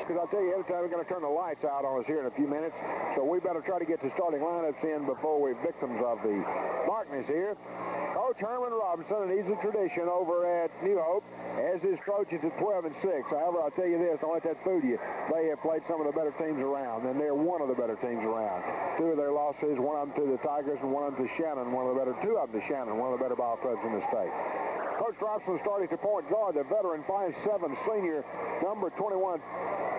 because I'll tell you, every time we're going to turn the lights out on us here in a few minutes, so we better try to get the starting lineups in before we're victims of the darkness here. Coach Herman Robinson, and he's a tradition over at New Hope, as is Trojans at 12-6. However, I'll tell you this, don't let that fool you. They have played some of the better teams around, and they're one of the better teams around. Two of their losses, one of them to the Tigers and one of them to Shannon, two of them to Shannon, one of the better ball clubs in the state. Coach Robinson starting to point guard, the veteran 5'7" senior, number 21,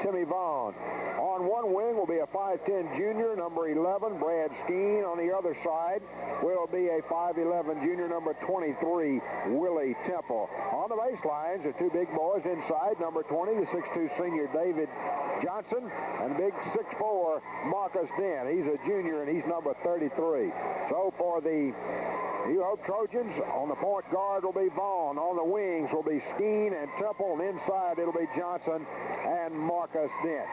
Timmy Vaughn. On one wing will be a 5'10" junior, number 11, Brad Skeen. On the other side will be a 5'11" junior, number 23, Willie Temple. On the baselines are two big boys inside, number 20, the 6'2" senior, David Johnson, and big 6'4", Marcus Dent. He's a junior, and he's number 33. So for the New Hope Trojans, on the point guard will be Vaughn. On the wings will be Skeen and Temple, and inside it'll be Johnson and Marcus Dent.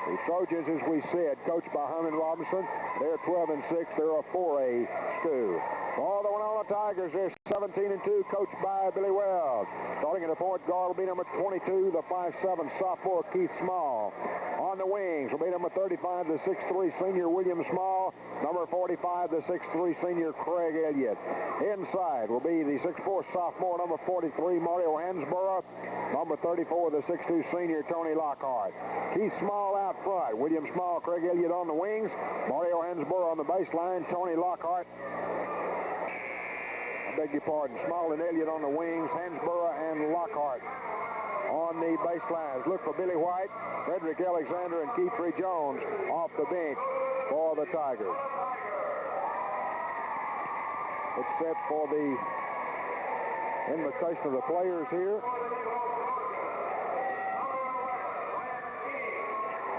The Trojans, as we said, coached by Herman Robinson, they're 12-6. They're a 4A stew. For the Winona Tigers, they're 17-2, coached by Billy Wells. Starting at the point guard will be number 22, the 5'7" sophomore Keith Small. On the wings will be number 35, the 6'3" senior William Small. Number 45, the 6'3" senior Craig Elliott. Inside will be the 6'4" sophomore, number 43, Mario Hansborough. Number 34, the 6'2" senior Tony Lockhart. Keith Small out front. William Small, Craig Elliott on the wings. Mario Hansborough on the baseline. Tony Lockhart. I beg your pardon. Small and Elliott on the wings. Hansborough and Lockhart on the baselines. Look for Billy White, Frederick Alexander, and Keith Jones off the bench for the Tigers. It's set for the invitation of the players here.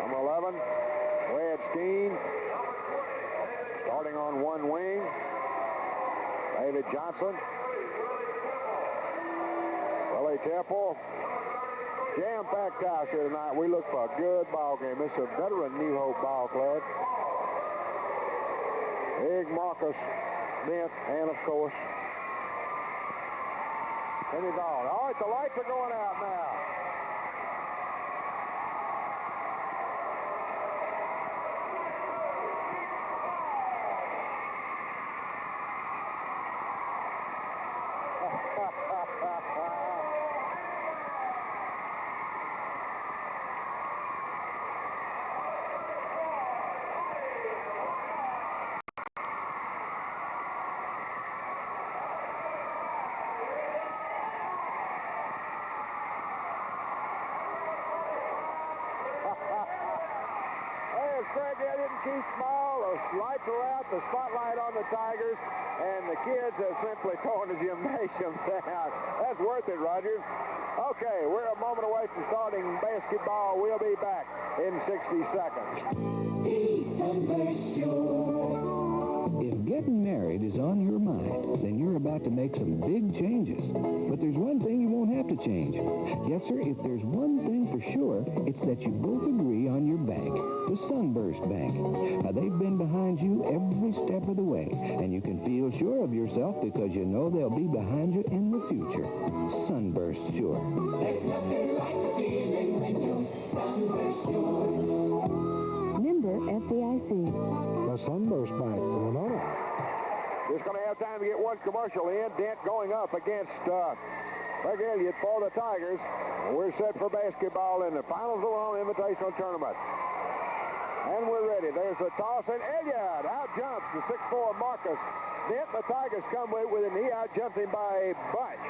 Number 11, Brad Skeen. Starting on one wing, David Johnson. Willie Temple. Jam-packed house here tonight. We look for a good ball game. It's a veteran New Hope ball club. Big Marcus Dent, and of course, Timmy Vaughn. All right, the lights are going out now. Craig Elliott and Keith Small. The lights are out, the spotlight on the Tigers, and the kids have simply torn the gymnasium down. That's worth it, Roger. Okay, we're a moment away from starting basketball. We'll be back in 60 seconds. If getting married is on your mind, then you're about to make some big changes. But there's one thing you won't have to change. Yes, sir, if there's one thing for sure, it's that you both agree on your bank, the Sunburst Bank. Now, they've been behind you every step of the way, and you can feel sure of yourself because you know they'll be behind you in the future. Sunburst Sure. There's nothing like feeling when you're Sunburst Sure. Member FDIC. The Sunburst Bank, Winona. Just going to have time to get one commercial in. Dent going up against Craig Elliott for the Tigers. We're set for basketball in the finals of the WONA Invitational Tournament. And we're ready. There's a toss, and Elliott out-jumps the 6'4" Marcus Dent. The Tigers come with him. He out-jumped him by a bunch.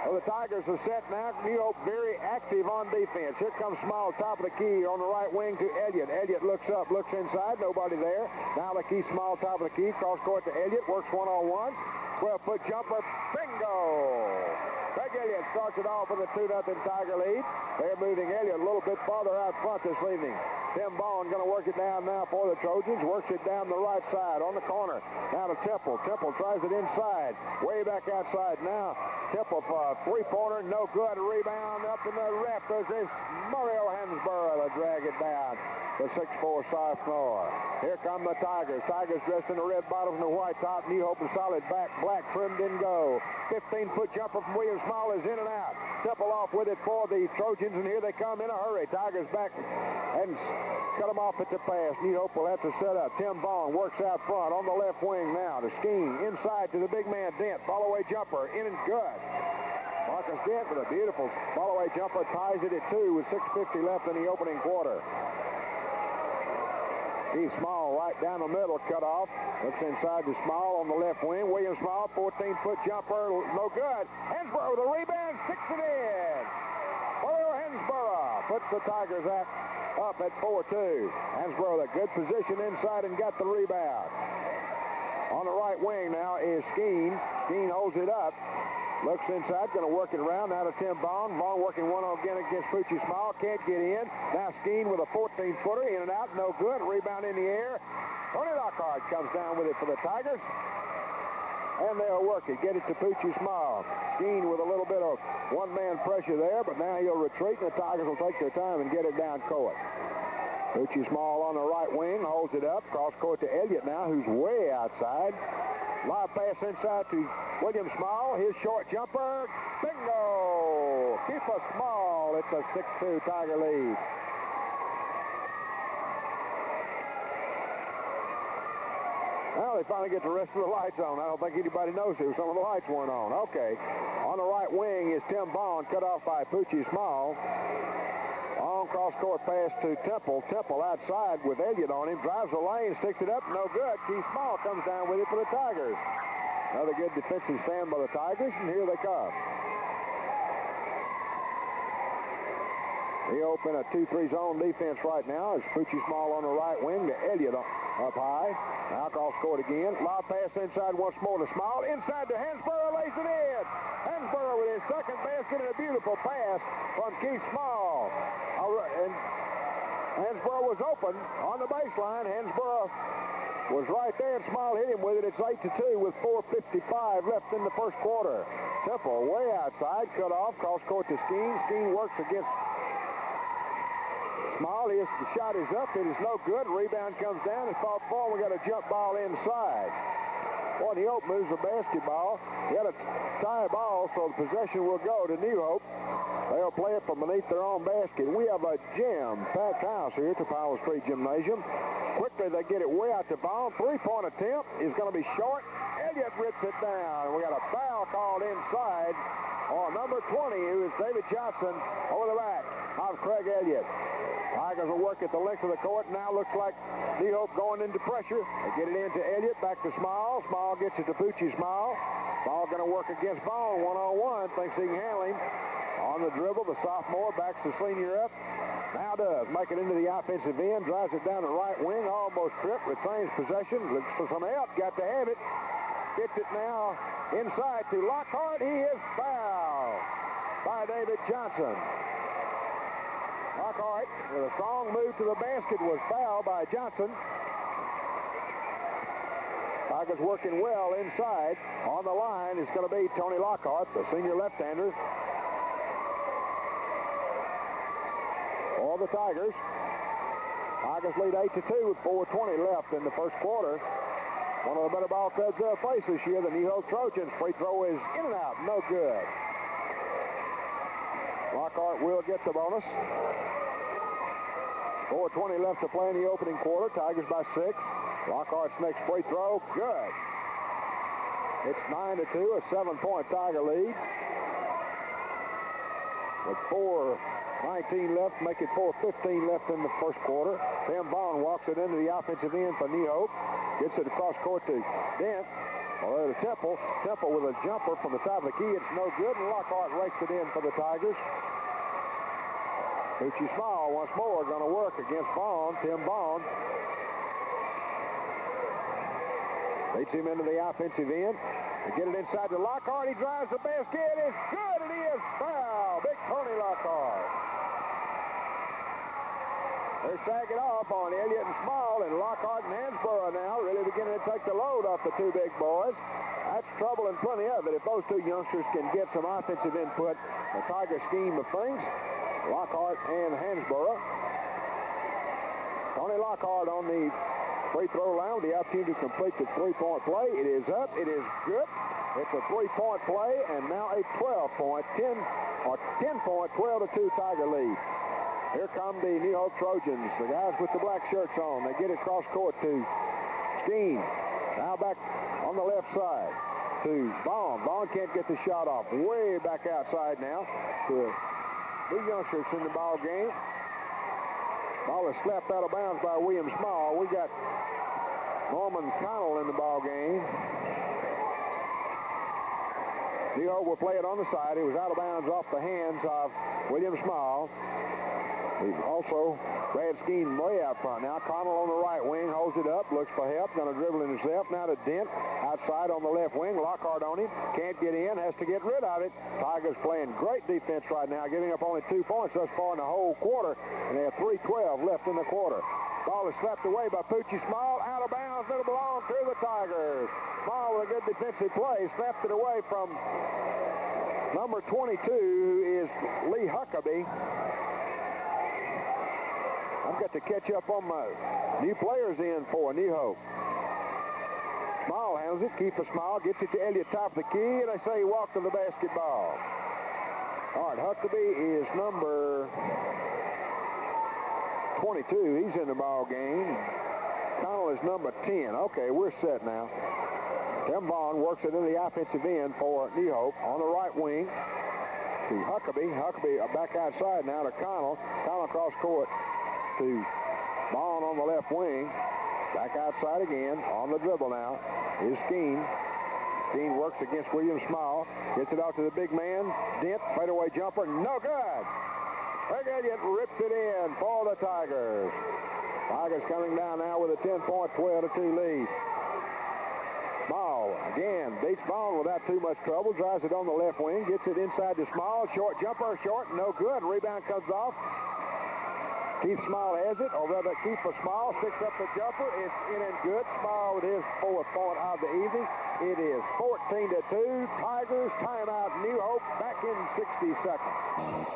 Well, the Tigers are set now. New Hope very active on defense. Here comes Small, top of the key on the right wing to Elliott. Elliott looks up, looks inside, nobody there. Now the key, Small, top of the key, cross court to Elliott, works one-on-one. 12-foot jumper, bingo! Craig Elliott starts it off with a 2-0 Tiger lead. They're moving Elliott a little bit farther out front this evening. Tim Vaughn going to work it down now for the Trojans. Works it down the right side on the corner. Now to Temple. Temple tries it inside. Way back outside now. Temple for a three-pointer. No good. Rebound up in the rafters is Mario Hansborough to drag it down. The 6'4" sophomore. Here come the Tigers. Tigers dressed in the red bottoms and the white top. New Hope and solid back. Black trimmed in go. 15-foot jumper from William Small is in and out. Temple off with it for the Trojans, and here they come in a hurry. Tigers back and cut them off at the pass. New Hope will have to set up. Tim Vaughn works out front on the left wing now to Skeen. Inside to the big man Dent. Follow-away jumper in and good. Marcus Dent with a beautiful follow-away jumper ties it at 2 with 6:50 left in the opening quarter. Keith Small right down the middle, cut off. Looks inside to Small on the left wing. William Small, 14-foot jumper, no good. Hansborough with a rebound, sticks it in. Will Hansborough puts the Tigers up at 4-2. Hansborough with a good position inside and got the rebound. On the right wing now is Skeen. Skeen holds it up. Looks inside, going to work it around. Now to Tim Vaughn. Vaughn working one-on again against Pucci Small. Can't get in. Now Skeen with a 14-footer. In and out, no good. Rebound in the air. Tony Lockhart comes down with it for the Tigers. And they'll work it. Get it to Pucci Small. Skeen with a little bit of one-man pressure there, but now he'll retreat, and the Tigers will take their time and get it down court. Pucci Small on the right wing. Holds it up. Cross court to Elliott now, who's way outside. Live pass inside to William Small. His short jumper. Bingo! Keep us small. It's a 6-2 Tiger lead. Well, they finally get the rest of the lights on. I don't think anybody knows who. Some of the lights weren't on. Okay. On the right wing is Tim Vaughn, cut off by Pucci Small. On cross-court pass to Temple. Temple outside with Elliott on him. Drives the lane, sticks it up. No good. Keith Small comes down with it for the Tigers. Another good defensive stand by the Tigers, and here they come. They open a 2-3 zone defense right now. It's Pucci Small on the right wing to Elliott up high. Now cross-court again. Lob pass inside once more to Small. Inside to Hansborough, lays it in. Hansborough with his second basket and a beautiful pass from Keith Small. And Hansborough was open on the baseline. Hansborough was right there, and Small hit him with it. It's 8-2 with 4:55 left in the first quarter. Temple way outside, cut off, cross-court to Skeen. Skeen works against Small. The shot is up. It is no good. Rebound comes down. It's fought for. We got a jump ball inside. Boy, New Hope moves the basketball. He had a tie ball, so the possession will go to New Hope. They'll play it from beneath their own basket. We have a jam-packed house here at the Powell Street Gymnasium. Quickly, they get it way out to Vaughn. Three-point attempt is going to be short. Elliott rips it down. We got a foul called inside on number 20, who is David Johnson, over the back of Craig Elliott. Tigers will work at the length of the court. Now looks like New Hope going into pressure. They get it into Elliott, back to Small. Small gets it to Pucci Small. Small going to work against Vaughn one-on-one. Thinks he can handle him. On the dribble, the sophomore backs the senior up. Now does. Make it into the offensive end. Drives it down the right wing. Almost tripped. Retains possession. Looks for some help. Got to have it. Gets it now inside to Lockhart. He is fouled by David Johnson. Lockhart, with a strong move to the basket, was fouled by Johnson. Tigers working well inside. On the line is going to be Tony Lockhart, the senior left-hander for the Tigers. Tigers lead 8-2 with 4:20 left in the first quarter. One of the better ball clubs they'll face this year, the New Hope Trojans. Free throw is in and out, no good. Lockhart will get the bonus. 4:20 left to play in the opening quarter. Tigers by 6. Lockhart's next free throw, good. It's 9-2, a 7-point Tiger lead. With 4:19 left, make it 4:15 left in the first quarter. Tim Vaughn walks it into the offensive end for New Hope. Gets it across court to Dent. Or to Temple. Temple with a jumper from the top of the key. It's no good, and Lockhart rakes it in for the Tigers. Pucci Small once more going to work against Vaughn. Tim Vaughn beats him into the offensive end. They get it inside to Lockhart. He drives the basket. It's good, and he is fouled. Big Tony Lockhart. They're sagging off on Elliott and Small, and Lockhart and Hansborough now really beginning to take the load off the two big boys. That's trouble and plenty of it. If those two youngsters can get some offensive input, the Tiger scheme of things, Lockhart and Hansborough. Tony Lockhart on the free throw line with the opportunity to complete the three-point play. It is up. It is good. It's a three-point play, and now a 12-point, 10-point, 12-2 Tiger lead. Here come the New Hope Trojans, the guys with the black shirts on. They get it across court to Skeen. Now back on the left side to Vaughn. Vaughn can't get the shot off. Way back outside now to the youngsters in the ball game. Ball is slapped out of bounds by William Small. We got Norman Connell in the ball game. New Hope will play it on the side. It was out of bounds off the hands of William Small. We've also Brad Skeen way out front. Now Connell on the right wing holds it up, looks for help, going to dribble it himself. Now to Dent outside on the left wing. Lockhart on him, can't get in, has to get rid of it. Tigers playing great defense right now, giving up only 2 points thus far in the whole quarter, and they have 3:12 left in the quarter. Ball is slapped away by Poochie Small, out of bounds. It'll belong to the Tigers. Small with a good defensive play, slapped it away from number 22, who is Lee Huckabee. I've got to catch up on my new players in for New Hope. Small handles it. Keeper Small gets it to Elliott, top of the key, and they say he walked to the basketball. All right, Huckabee is number 22. He's in the ball game. Connell is number 10. Okay, we're set now. Tim Vaughn works it into the offensive end for New Hope on the right wing to Huckabee. Huckabee back outside now to Connell. Connell across court to Vaughn on the left wing. Back outside again. On the dribble now is Skeen. Skeen works against William Small. Gets it out to the big man. Dent, fadeaway jumper. No good. Craig Elliott rips it in for the Tigers. Tigers coming down now with a 10-point, 12-2 lead. Small again beats Vaughn without too much trouble. Drives it on the left wing. Gets it inside to Small. Short jumper. Short. No good. Rebound comes off. Keith Small has it, or rather Keeper Small sticks up the jumper. It's in and good. Small with his 4th point of the evening. It is 14-2. Tigers timeout. New Hope back in 60 seconds.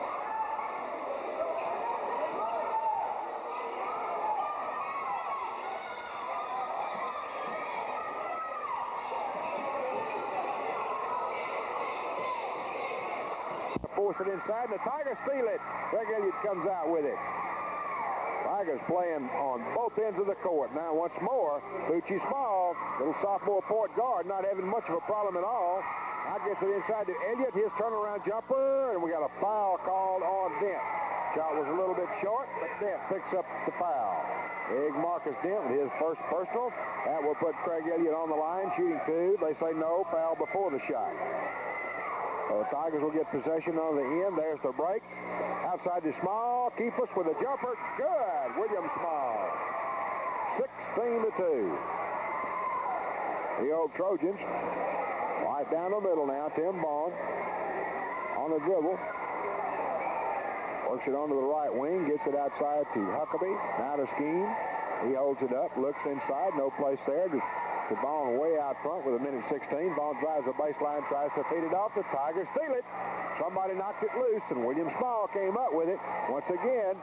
Force it inside, and the Tigers steal it. Craig Elliott comes out with it. Tigers playing on both ends of the court. Now once more, Poochie Small, little sophomore point guard, not having much of a problem at all. Now gets it inside to Elliott, his turnaround jumper, and we got a foul called on Dent. Shot was a little bit short, but Dent picks up the foul. Big Marcus Dent with his first personal. That will put Craig Elliott on the line, shooting 2. They say no, foul before the shot. So the Tigers will get possession on the end. There's the break. Outside to Small. Keepus with a jumper. Good. William Small. 16-2. The old Trojans. Right down the middle now. Tim Vaughn on the dribble. Works it onto the right wing. Gets it outside to Huckabee. Now to Skeen. He holds it up. Looks inside. No place there. Just to Vaughn way out front with a minute 16. Vaughn drives the baseline, tries to feed it off. The Tigers steal it. Somebody knocked it loose, and William Small came up with it. Once again,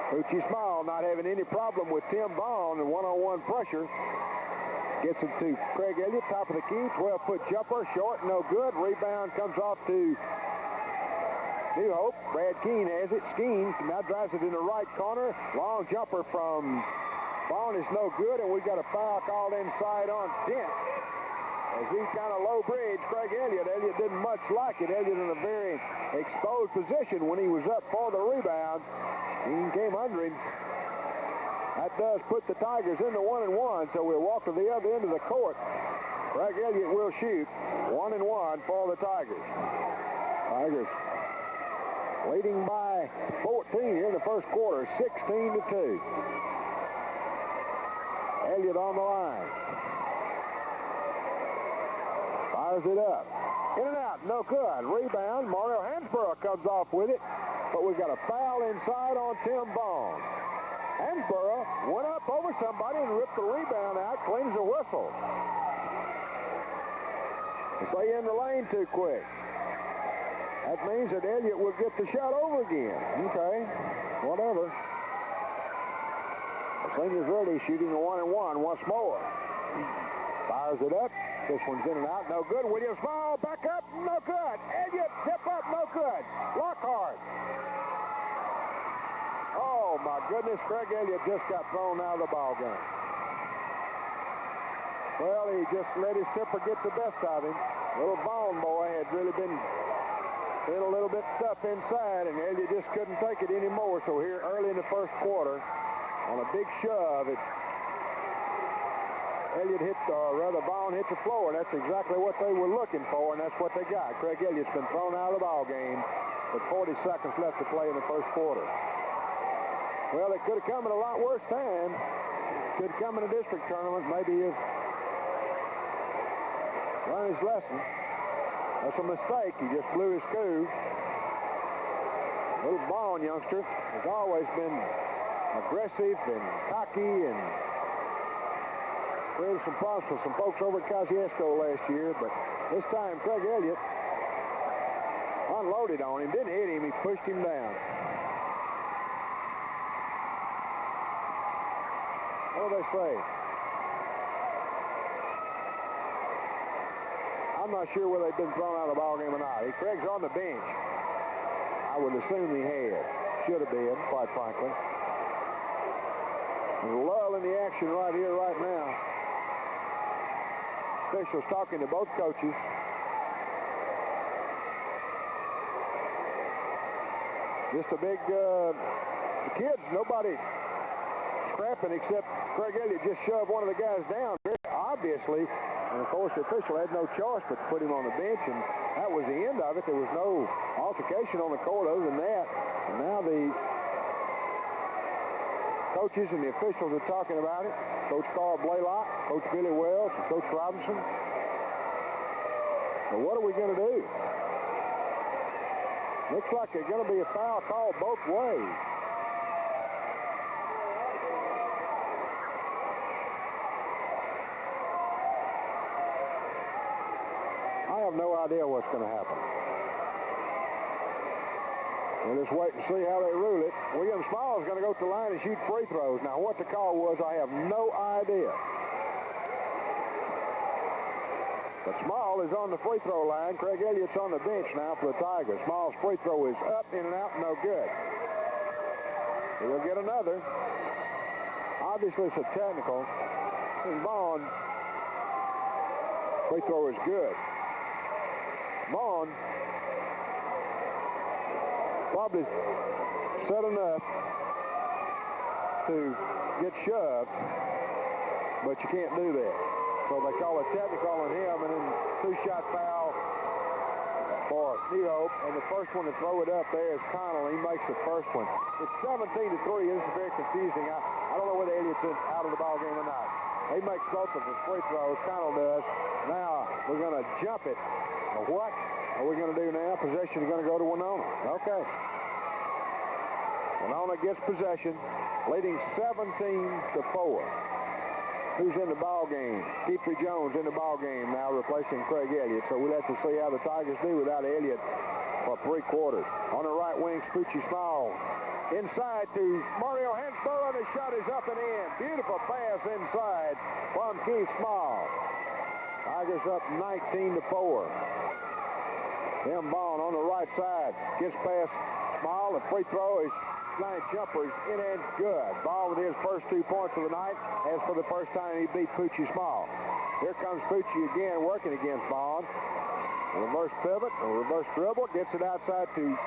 Poochie Small not having any problem with Tim Vaughn and one-on-one pressure. Gets it to Craig Elliott, top of the key. 12-foot jumper, short, no good. Rebound comes off to New Hope. Brad Keene has it. Skeen now drives it in the right corner. Long jumper from Vaughn is no good, and we got a foul called inside on Dent. As he kind of low bridge Craig Elliott. Elliott didn't much like it. Elliott in a very exposed position when he was up for the rebound. Keene came under him. That does put the Tigers into 1-1, so we'll walk to the other end of the court. Craig Elliott will shoot 1-1 for the Tigers. Tigers leading by 14 here in the first quarter, 16-2. Elliott on the line. Fires it up. In and out, no good. Rebound, Mario Hansborough comes off with it, but we've got a foul inside on Tim Vaughn. Hansborough went up over somebody and ripped the rebound out, cleans the whistle. They say in the lane too quick. That means that Elliott will get the shot over again. Okay, whatever. The senior's ready, shooting a 1-and-1 once more. Fires it up. This one's in and out. No good. Williams ball. Back up. No good. Elliott tip up. No good. Lockhart. Oh, my goodness. Craig Elliott just got thrown out of the ball game. Well, he just let his tipper get the best of him. Little Bone boy had really been a little bit tough inside, and Elliott just couldn't take it anymore. So here early in the first quarter, on a big shove, Elliott hit, rather Bone hit the floor. That's exactly what they were looking for, and that's what they got. Craig Elliott's been thrown out of the ball game with 40 seconds left to play in the first quarter. Well, it could have come at a lot worse time. Could have come in a district tournament. Maybe he'll learn his lesson. That's a mistake. He just blew his coup. Little Bone youngster has always been aggressive and cocky and created some problems for some folks over at Kosciuszko last year, but this time Craig Elliott unloaded on him, didn't hit him, he pushed him down. What do they say? I'm not sure whether they've been thrown out of the ball game or not. Craig's on the bench. I would assume he had. Should have been, quite frankly. There's a lull in the action right here, right now. Officials talking to both coaches. Just a big, the kids, nobody scrapping except Craig Elliott just shoved one of the guys down, very obviously. And, of course, the official had no choice but to put him on the bench, and that was the end of it. There was no altercation on the court other than that. And now the coaches and the officials are talking about it. Coach Carl Blaylock, Coach Billy Wells, and Coach Robinson. So what are we going to do? Looks like there's going to be a foul called both ways. I have no idea what's going to happen. We'll just wait and see how they rule it. William Small is going to go to the line and shoot free throws. Now, what the call was, I have no idea. But Small is on the free throw line. Craig Elliott's on the bench now for the Tigers. Small's free throw is up, in and out, no good. He'll get another. Obviously, it's a technical. And Vaughn, free throw is good. Vaughn probably set enough to get shoved, but you can't do that. So they call a technical on him, and then two-shot foul for New Hope. And the first one to throw it up there is Connell. He makes the first one. It's 17-3. This is very confusing. I don't know whether Elliott's out of the ball game or not. He makes both of his free throws. Connell does. Now we're going to jump it. What are we going to do now? Possession is going to go to Winona. Okay. Winona gets possession, leading 17-4. Who's in the ball game? Keithley Jones in the ball game now, replacing Craig Elliott. So we'll have to see how the Tigers do without Elliott for 3 quarters. On the right wing, Spoochie Small. Inside to Mario Hansborough, and the shot is up and in. Beautiful pass inside from Keith Small. Tigers up 19-4. Tim Bond on the right side gets past Small. The free throw is line jumpers in and good. Ball with his first 2 points of the night. As for the first time he beat Poochie Small. Here comes Poochie again working against Bond. A reverse pivot, a reverse dribble, gets it outside to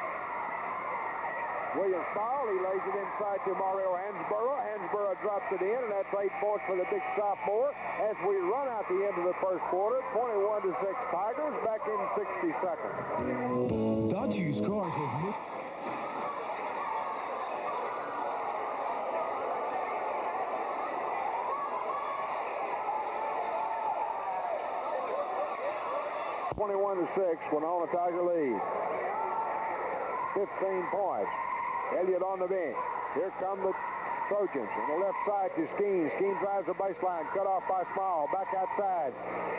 William Small. He lays it inside to Mario Hansborough. Hansborough drops it in, and that's 8 points for the big sophomore. As we run out the end of the first quarter, 21-6 Tigers, back in 60 seconds. Dodgy's cars have 21-6, Winona Tiger lead. 15 points. Elliott on the bench. Here come the Trojans. On the left side to Skeen. Skeen drives the baseline. Cut off by Small. Back outside.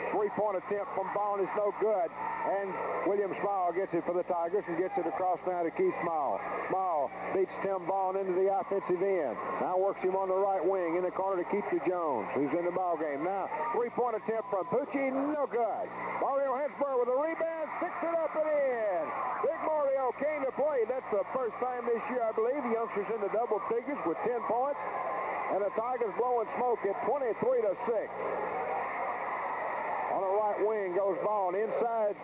Three-point attempt from Bond is no good. And William Small gets it for the Tigers and gets it across now to Keith Small. Small beats Tim Bond into the offensive end. Now works him on the right wing in the corner to Keith Jones, who's in the ballgame. Now, three-point attempt from Petit, no good. Mario Hensburg with a rebound, sticks it up and in. Big Mario came to play. That's the first time this year, I believe. The youngsters in the double figures with 10 points. And the Tigers blowing smoke at 23-6. On the right wing goes Bond. Inside,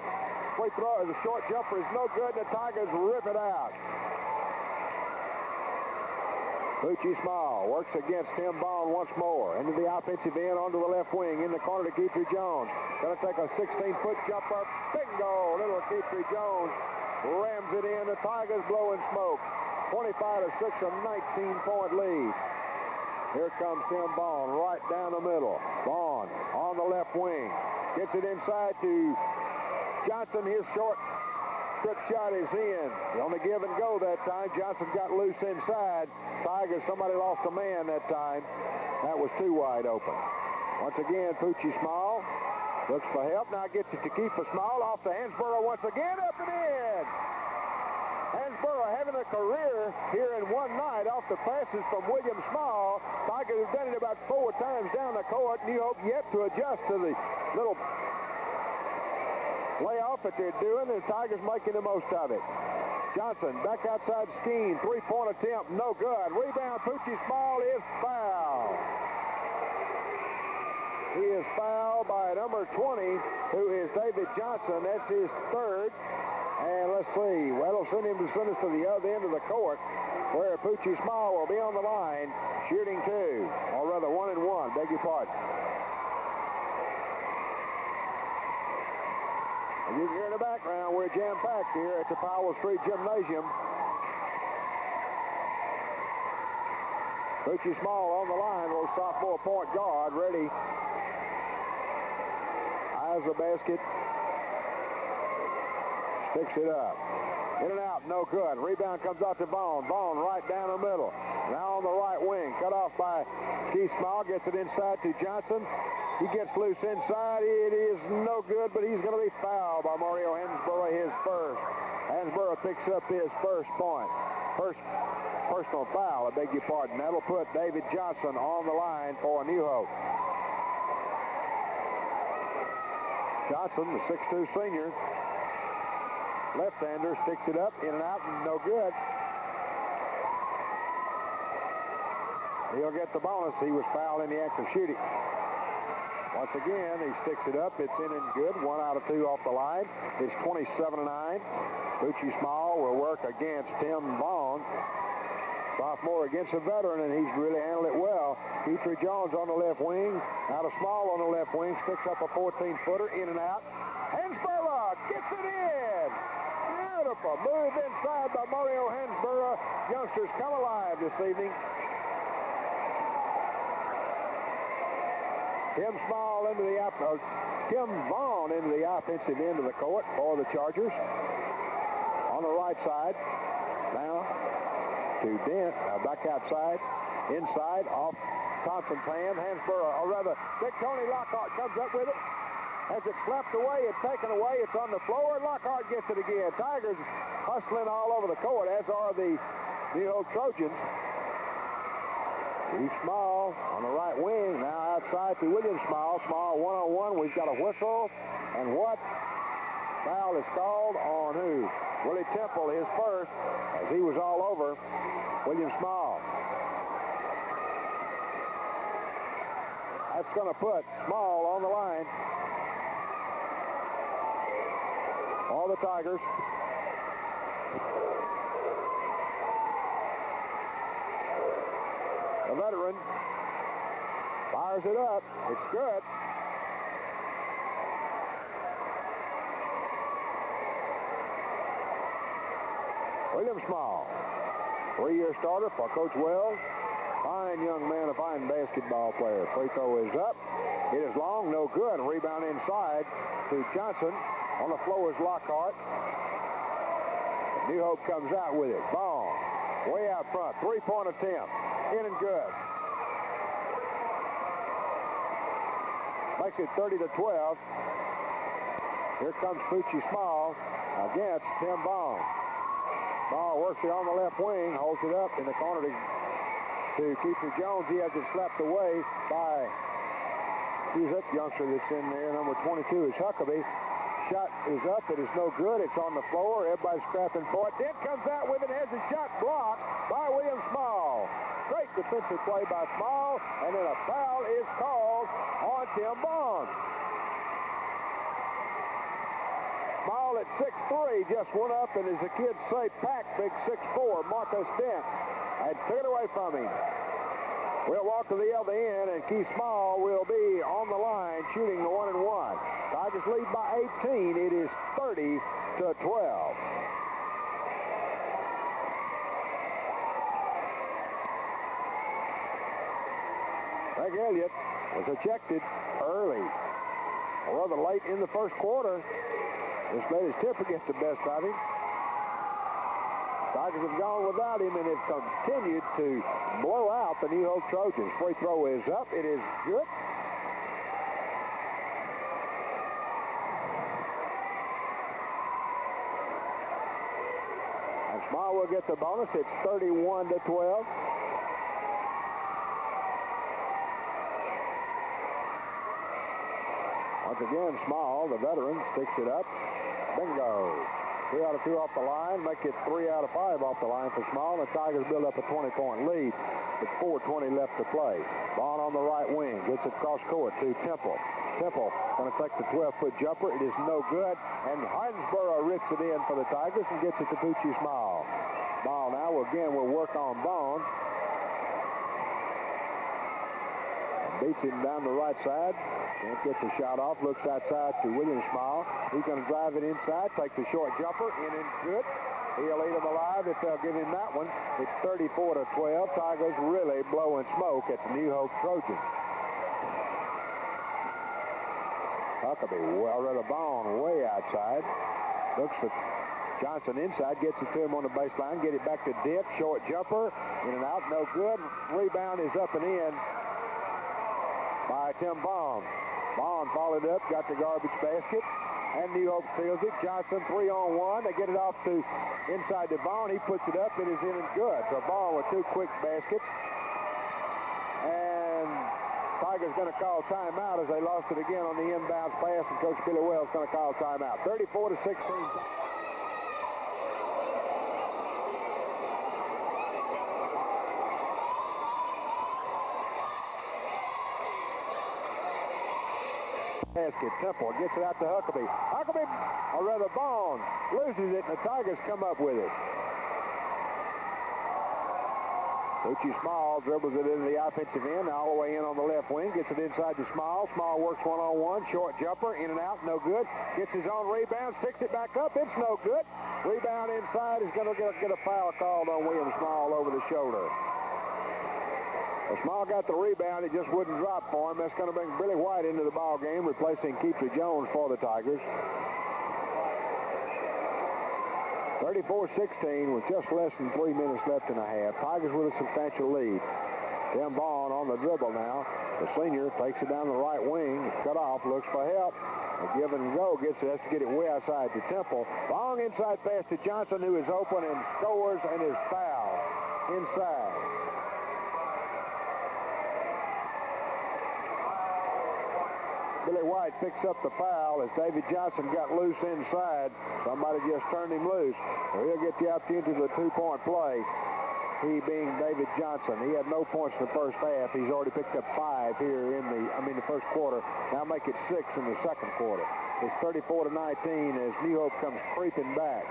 free throw, the short jumper is no good. The Tigers rip it out. Petit Small works against Tim Bond once more. Into the offensive end, onto the left wing. In the corner to Keith Jones. Going to take a 16-foot jumper. Bingo! Little Keith Jones rams it in. The Tigers blowing smoke. 25-6, a 19-point lead. Here comes Tim Bond right down the middle. Bond on the left wing. Gets it inside to Johnson. His short trip shot is in. On the give and go that time. Johnson got loose inside. Tigers, somebody lost a man that time. That was too wide open. Once again, Petit Small looks for help. Now gets it to Keefer Small. Off to Hansborough once again. Up and in. Hansborough having a career here in one night off the passes from William Small. Tigers have done it about 4 times down the court. New Hope yet to adjust to the little layoff that they're doing. The Tigers making the most of it. Johnson back outside Skeen. Three-point attempt, no good. Rebound, Petit Small is fouled. He is fouled by number 20, who is David Johnson. That's his third. And let's see. Well, it'll send us to the other end of the court, where Petit Small will be on the line, shooting 2, or rather 1 and 1. Beg your pardon. And you can hear in the background, we're jam-packed here at the Powell Street Gymnasium. Petit Small on the line, little sophomore point guard, ready. Eyes the basket. Sticks it up. In and out, no good. Rebound comes out to Vaughn. Vaughn right down the middle. Now on the right wing. Cut off by Keith Small. Gets it inside to Johnson. He gets loose inside. It is no good, but he's going to be fouled by Mario Hansborough, his first. Hansborough picks up his first point. First personal foul, I beg your pardon. That'll put David Johnson on the line for New Hope. Johnson, the 6'2 senior. Left-hander sticks it up, in and out, and no good. He'll get the bonus. He was fouled in the act of shooting. Once again, he sticks it up. It's in and good. 1 out of 2 off the line. It's 27-9. Petit Small will work against Tim Vaughn. Sophomore against a veteran, and he's really handled it well. Keith Jones on the left wing. Out of Small on the left wing. Sticks up a 14-footer, in and out. Hansborough gets it in. Beautiful move inside by Mario Hansborough. Youngsters come alive this evening. Tim Vaughn into the offensive end of the court for the Chargers. On the right side. Now to Dent. Back outside. Inside. Off Thompson's hand. Hansborough, or rather, Big Tony Lockhart comes up with it. Has it slapped away and taken away. It's on the floor. Lockhart gets it again. Tigers hustling all over the court, as are the New Hope Trojans. He's Small on the right wing. Now outside to William Small. Small one-on-one. We've got a whistle. And what foul is called on who? Willie Temple, his first, as he was all over William Small. That's going to put Small on the line. All the Tigers. The veteran fires it up. It's good. William Small, 3-year starter for Coach Wells. Fine young man, a fine basketball player. Free throw is up. It is long, no good. Rebound inside to Johnson. On the floor is Lockhart. New Hope comes out with it. Ball way out front. 3-point attempt. in and good. Makes it 30-12. Here comes Petit Small against Tim Bond. Ball works it on the left wing, holds it up in the corner to Keeper Jones. He has it slapped away by, he's that youngster that's in there. Number 22 is Huckabee. Shot is up. It is no good. It's on the floor. Everybody's scrapping for it. Dent comes out with it. Has a shot blocked by William Small. Great defensive play by Small. And then a foul is called on Tim Bond. Small at 6'3" just went up, and as the kids say, packed big 6'4", Marcus Dent, and took it away from him. We'll walk to the other end, and Keith Small will be on the line shooting the 1-1. Tigers lead by 18. It is 30-12. Greg Elliott was ejected early, or rather late in the first quarter. This made his temper get the best of him. Tigers have gone without him and have continued to blow out the New Hope Trojans. Free throw is up. It is good. And Small will get the bonus. It's 31-12. Once again, Small, the veteran, sticks it up. Bingo. 3 out of 2 off the line. Make it 3 out of 5 off the line for Small. The Tigers build up a 20-point lead with 4:20 left to play. Ball on the right wing. Gets it cross court to Temple. Temple going to take the 12-foot jumper. It is no good. And Hardensborough rips it in for the Tigers and gets it to Petit Small. Ball now again will work on Bond. Beats him down the right side. Can't get the shot off. Looks outside to William Small. He's going to drive it inside. Take the short jumper. In and good. He'll eat him alive if they'll give him that one. It's 34-12. Tigers really blowing smoke at the New Hope Trojans. Huckabee, well, rather Bond way outside. Looks for Johnson inside. Gets it to him on the baseline. Get it back to Dent. Short jumper. In and out. No good. Rebound is up and in by Tim Bond. Bond followed up, got the garbage basket, and New Hope steals it. Johnson 3-on-1. They get it off to inside to Bond. He puts it up. It is in and good. So Bond with 2 quick baskets. And Tigers going to call timeout as they lost it again on the inbounds pass, and Coach Billy Wells going to call timeout. 34-16. Basket. Temple gets it out to Huckabee. Huckabee, or rather Bond, loses it, and the Tigers come up with it. Petit Small dribbles it into the offensive end, all the way in on the left wing, gets it inside to Small. Small works 1-on-1, short jumper, in and out, no good. Gets his own rebound, sticks it back up, it's no good. Rebound inside is going to get a foul called on William Small over the shoulder. Well, Small got the rebound. It just wouldn't drop for him. That's going to bring Billy White into the ball game, replacing Keeper Jones for the Tigers. 34-16 with just less than 3 minutes left in the half. Tigers with a substantial lead. Tim Bond on the dribble now. The senior takes it down the right wing. Cut off, looks for help. A give and go, has to get it way outside to Temple. Long inside pass to Johnson, who is open and scores and is fouled inside. Billy White picks up the foul as David Johnson got loose inside. Somebody just turned him loose. So he'll get the opportunity to the 2-point play. He being David Johnson. He had no points in the first half. He's already picked up 5 here in the first quarter. Now make it 6 in the second quarter. It's 34-19 as New Hope comes creeping back.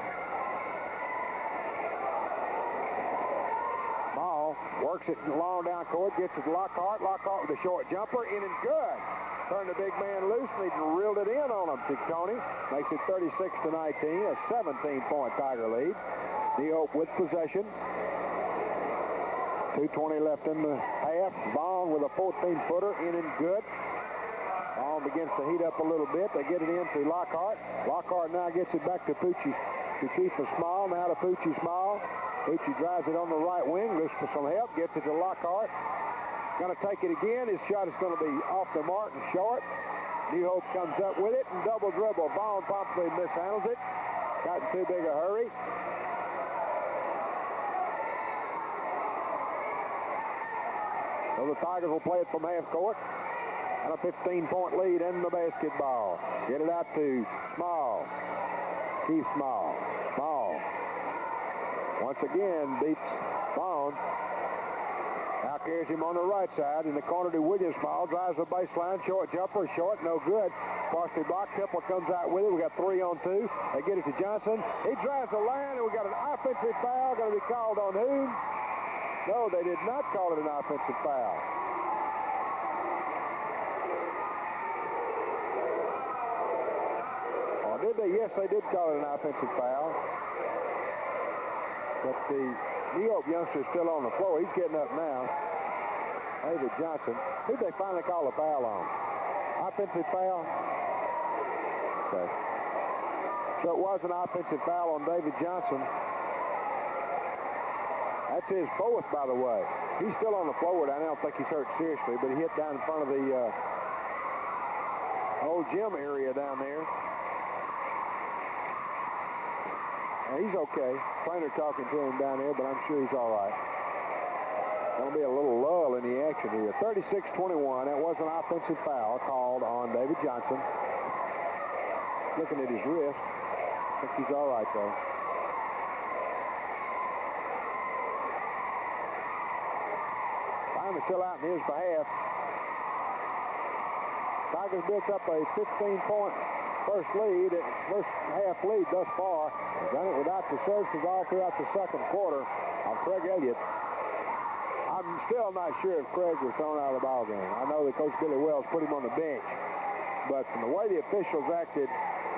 Small works it long down court, gets it to Lockhart. Lockhart with a short jumper, in and good. Turned the big man loose, and he reeled it in on him. Tony makes it 36-19, a 17-point Tiger lead. New Hope with possession. 2:20 left in the half. Bond with a 14-footer, in and good. Bond begins to heat up a little bit. They get it in to Lockhart. Lockhart now gets it back to Kiefer Small. Now to Petit Small. Petit drives it on the right wing, looks for some help, gets it to Lockhart. Going to take it again. His shot is going to be off the mark and short. New Hope comes up with it and double dribble. Vaughn promptly mishandles it. Got in too big a hurry. So the Tigers will play it from half court. And a 15-point lead in the basketball. Get it out to Small. Keith Small. Small. Once again beats Vaughn. Now carries him on the right side in the corner to Williams. Small drives the baseline. Short jumper. Short. No good. Partially blocked. Temple comes out with it. We got 3 on 2. They get it to Johnson. He drives the line, and we got an offensive foul. Going to be called on who? No, they did not call it an offensive foul. Or did they? Yes, they did call it an offensive foul. But the New York youngster is still on the floor. He's getting up now. David Johnson. Who'd they finally call a foul on? Offensive foul? Okay. So it was an offensive foul on David Johnson. That's his fourth, by the way. He's still on the floor down there. I don't think he's hurt seriously, but he hit down in front of the old gym area down there. And he's okay. Trainer talking to him down there, but I'm sure he's all right. There'll be a little lull in the action here. 36-21. That was an offensive foul called on David Johnson. Looking at his wrist. I think he's all right, though. Time is still out in his behalf. Tigers built up a 15-point first half lead thus far. They've done it without the services all throughout the second quarter on Craig Elliott. I'm still not sure if Craig was thrown out of the ball game. I know that Coach Billy Wells put him on the bench, but from the way the officials acted,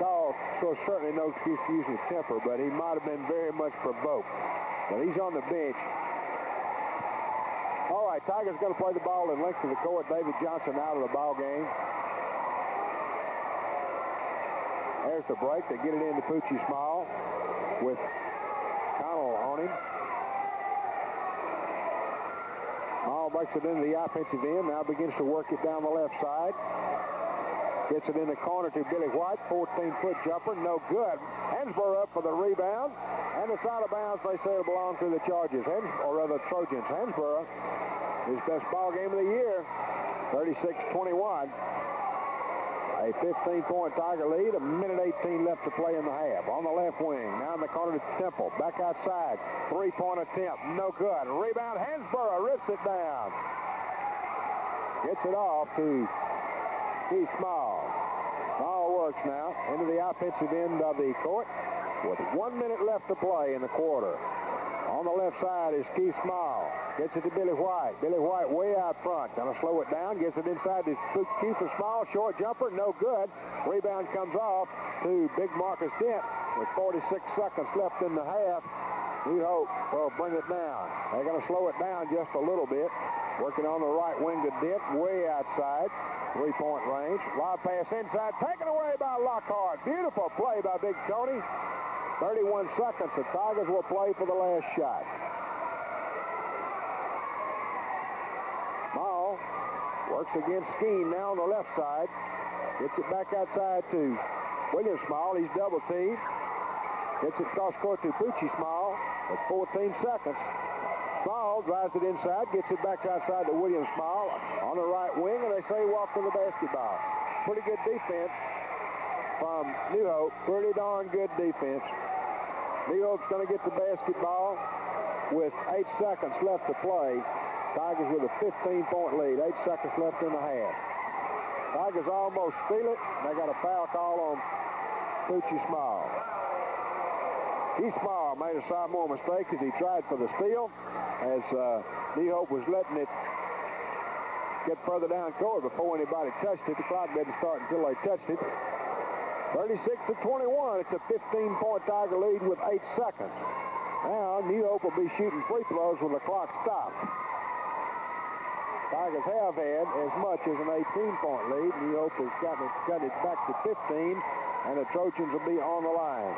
called, so certainly no excuse to use his temper, but he might have been very much provoked. But he's on the bench. All right, Tigers going to play the ball in length of the court. David Johnson out of the ball game. There's the break. They get it into Petit Small with Connell on him. Small breaks it into the offensive end. Now begins to work it down the left side. Gets it in the corner to Billy White. 14-foot jumper. No good. Hansborough up for the rebound. And it's out of bounds. They say it belongs to the Trojans. Trojans. Hansborough, his best ball game of the year. 36-21. A 15-point Tiger lead. A minute 18 left to play in the half. On the left wing. Now in the corner to Temple. Back outside. Three-point attempt. No good. Rebound. Hansborough rips it down. Gets it off to Keith Small. Small works now into the offensive end of the court with 1 minute left to play in the quarter. On the left side is Keith Small. Gets it to Billy White. Billy White way out front. Gonna slow it down. Gets it inside to Keith Small. Short jumper. No good. Rebound comes off to Big Marcus Dent with 46 seconds left in the half. New Hope will bring it down. They're gonna slow it down just a little bit. Working on the right wing to Dent. Way outside. 3-point range. Lob pass inside. Taken away by Lockhart. Beautiful play by Big Tony. 31 seconds. The Tigers will play for the last shot. Small works against Skeen now on the left side. Gets it back outside to William Small. He's double teamed. Gets it cross court to Petit Small with 14 seconds. Small drives it inside, gets it back outside to William Small on the right wing, and they say walk to the basketball. Pretty good defense from New Hope. Pretty darn good defense. New Hope's going to get the basketball with 8 seconds left to play. Tigers with a 15-point lead. 8 seconds left in the half. Tigers almost steal it. They got a foul call on Petit Small. Keith Small made a sophomore mistake as he tried for the steal, as New Hope was letting it get further down court before anybody touched it. The clock didn't start until they touched it. 36-21. It's a 15-point Tiger lead with 8 seconds. Now New Hope will be shooting free throws when the clock stops. Tigers have had as much as an 18-point lead. New Hope has got it back to 15, and the Trojans will be on the line.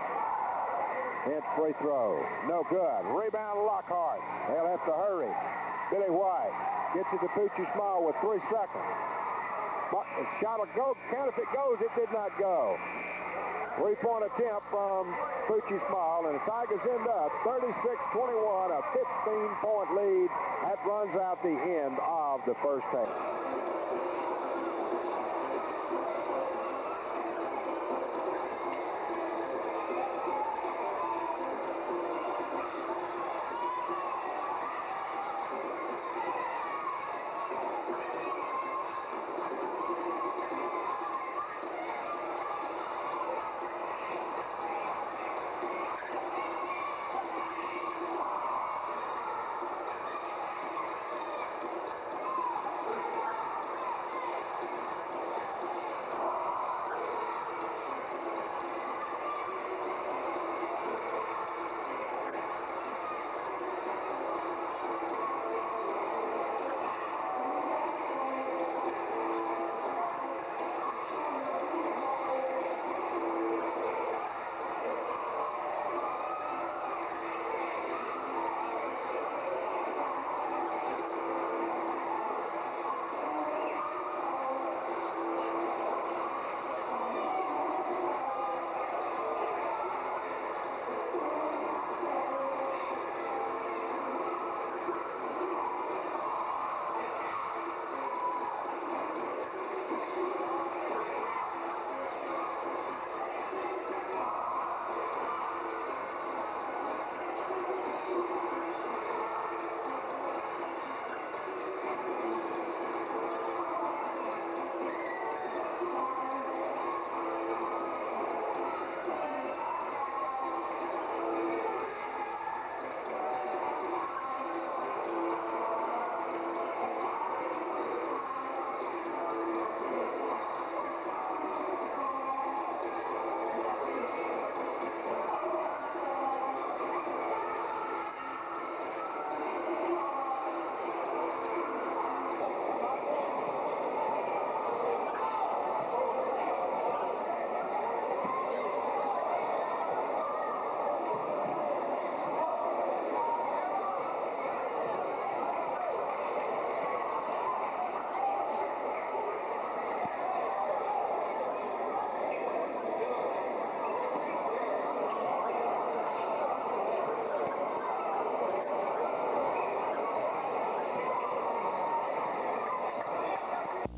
Hit free throw. No good. Rebound Lockhart. They'll have to hurry. Billy White gets it to Petit Small with 3 seconds. But the shot will go. Count if it goes. It did not go. 3-point attempt from Petit Small, and the Tigers end up 36-21, a 15-point lead. That runs out the end of the first half.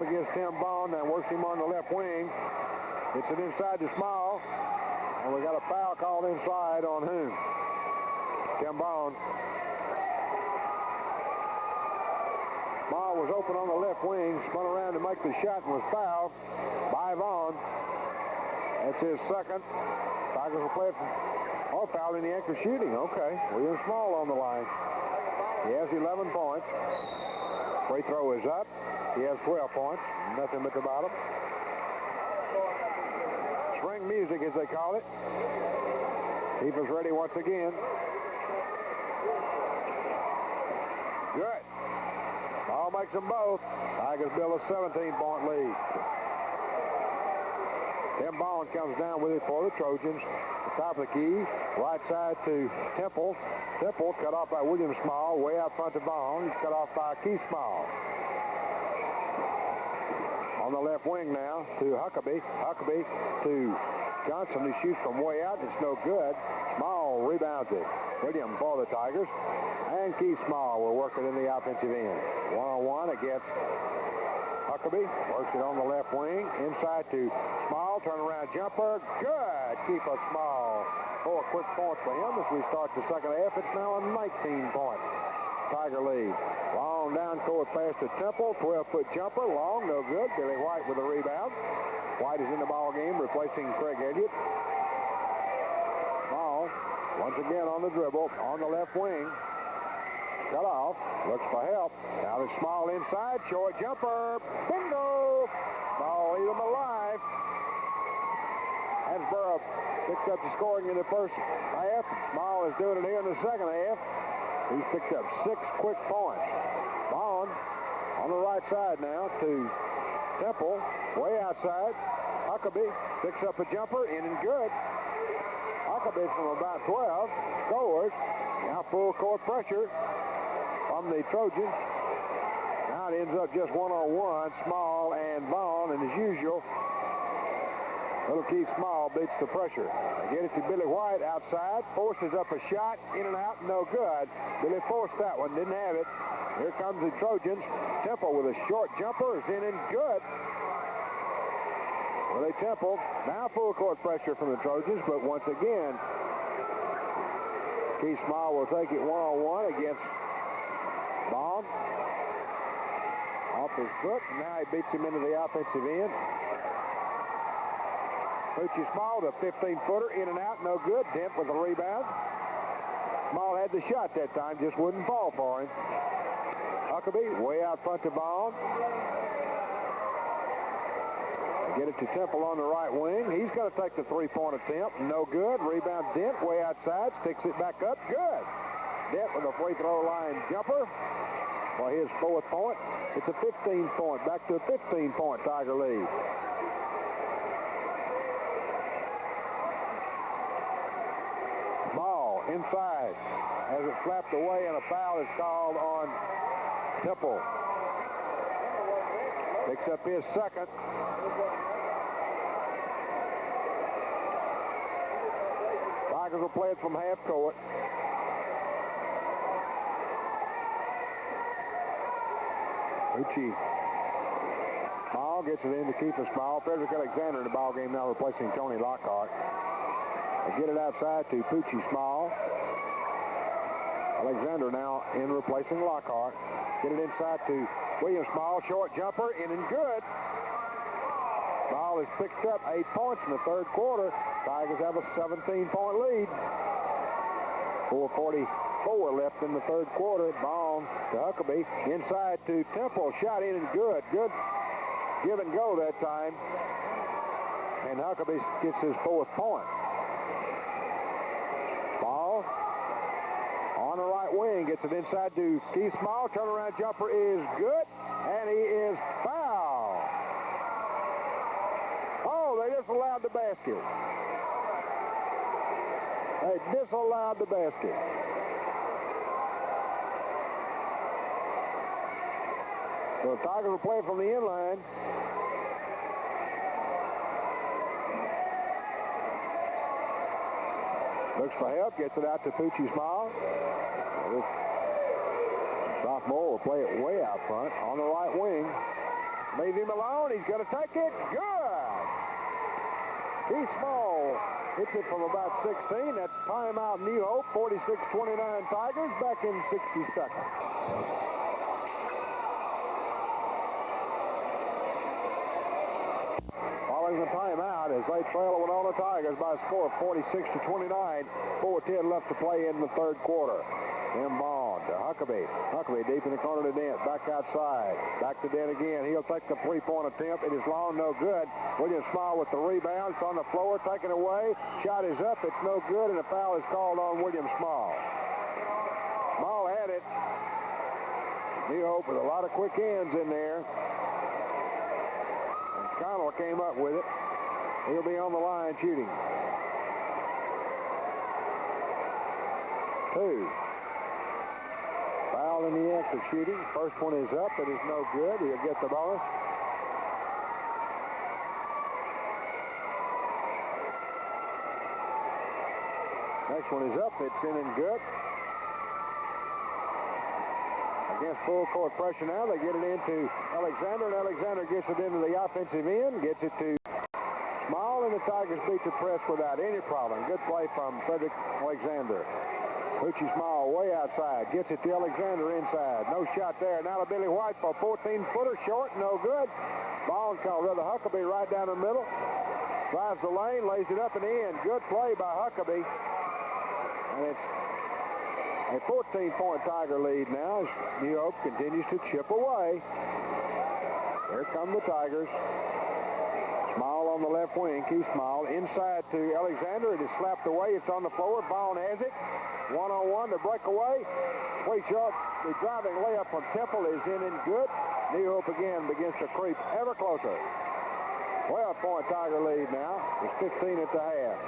Against Tim Bond, and works him on the left wing. It's it inside to Small, and we got a foul called inside on whom? Tim Bond. Small was open on the left wing, spun around to make the shot and was fouled by Vaughn. That's his second. Tigers will play for foul in the act of shooting. Okay, William Small on the line. He has 11 points. Free throw is up. He has 12 points. Nothing but the bottom. Spring music, as they call it. Keep us ready once again. Good. Ball makes them both. Tigers build a 17-point lead. Tim Bond comes down with it for the Trojans. The top of the key. Right side to Temple. Temple cut off by William Small. Way out front to Bond. He's cut off by Keith Small. On the left wing now to Huckabee. Huckabee to Johnson, who shoots from way out. It's no good. Small rebounds it. William for the Tigers. And Keith Small will work it in the offensive end. One-on-one against Huckabee. Works it on the left wing. Inside to Small. Turnaround jumper. Good. Keeper Small. 4 quick points for him as we start the second half. It's now a 19-point Tiger lead. Long down court pass to Temple. 12-foot jumper. Long, no good. Billy White with a rebound. White is in the ball game, replacing Craig Elliott. Small, once again on the dribble, on the left wing. Cut off. Looks for help. Now to Small inside. Short jumper. Bingo! Ball eat them alive. Hansborough picked up the scoring in the first half. Small is doing it here in the second half. He's picked up 6 quick points. Bond on the right side now to Temple, way outside. Huckabee picks up a jumper, in and good. Huckabee from about 12 scores. Now full court pressure from the Trojans. Now it ends up just one-on-one, Small and Vaughn, and as usual, little Keith Small beats the pressure. They get it to Billy White outside, forces up a shot, in and out, no good. Billy forced that one, didn't have it. Here comes the Trojans. Temple with a short jumper is in and good. Well, they Temple. Now full court pressure from the Trojans, but once again, Keith Small will take it one-on-one against Vaughn. Off his foot, and now he beats him into the offensive end. Petit Small, the 15-footer, in and out, no good. Dent with the rebound. Small had the shot that time, just wouldn't fall for him. Huckabee way out front to Vaughn. Get it to Temple on the right wing. He's going to take the three-point attempt. No good. Rebound Dent way outside. Sticks it back up. Good. Dent with a free throw line jumper for his fourth point. It's a 15-point. Back to a 15-point Tiger lead. Ball inside. Has it slapped away, and a foul is called on Temple. Picks up his second. Tigers will play it from half court. Uchi. Small gets it in to keep it Small. Frederick Alexander in the ball game now replacing Tony Lockhart. They get it outside to Pucci Small. Alexander now in replacing Lockhart. Get it inside to William Small. Short jumper in and good. Small has picked up 8 points in the third quarter. Tigers have a 17-point lead. 4:44 left in the third quarter. Vaughn to Huckabee. Inside to Temple. Shot in and good. Good give and go that time. And Huckabee gets his fourth point. Ball on the right wing. Gets it inside to Keith Small. Turnaround jumper is good. And he is fouled. Oh, they disallowed the basket. They disallowed the basket. So the Tigers will play from the inline. Looks for help, gets it out to Pucci Small. This sophomore will play it way out front on the right wing. Leave him alone, he's going to take it. Good! Keith Small hits it from about 16. That's timeout New Hope. 46-29 Tigers. Back in 60 seconds. Following the timeout as they trail the Winona Tigers by a score of 46-29. 4:10 left to play in the third quarter. Tim Bond to Huckabee. Huckabee deep in the corner to Dent. Back outside. Back to Dent again. He'll take the three-point attempt. It is long, no good. William Small with the rebound. It's on the floor. Taken away. Shot is up. It's no good. And a foul is called on William Small. Small had it. New Hope with a lot of quick ends in there. And Connell came up with it. He'll be on the line shooting. 2. Foul in the act of shooting. First one is up. It is no good. He'll get the bonus. Next one is up. It's in and good. Against full court pressure now. They get it into Alexander, and Alexander gets it into the offensive end. Gets it to Small, and the Tigers beat the press without any problem. Good play from Frederick Alexander. Pucci Small way outside. Gets it to Alexander inside. No shot there. Now to Billy White for a 14-footer. Short, no good. Ball called. Rather Huckabee right down the middle. Drives the lane, lays it up and in. Good play by Huckabee. And it's a 14-point Tiger lead now as New Hope continues to chip away. Here come the Tigers. Small on the left wing. Keith Small inside to Alexander. It is slapped away. It's on the floor. Vaughn has it. One-on-one to break away. Way short. The driving layup from Temple is in and good. New Hope again begins to creep ever closer. 12-point Tiger lead now. It's 15 at the half.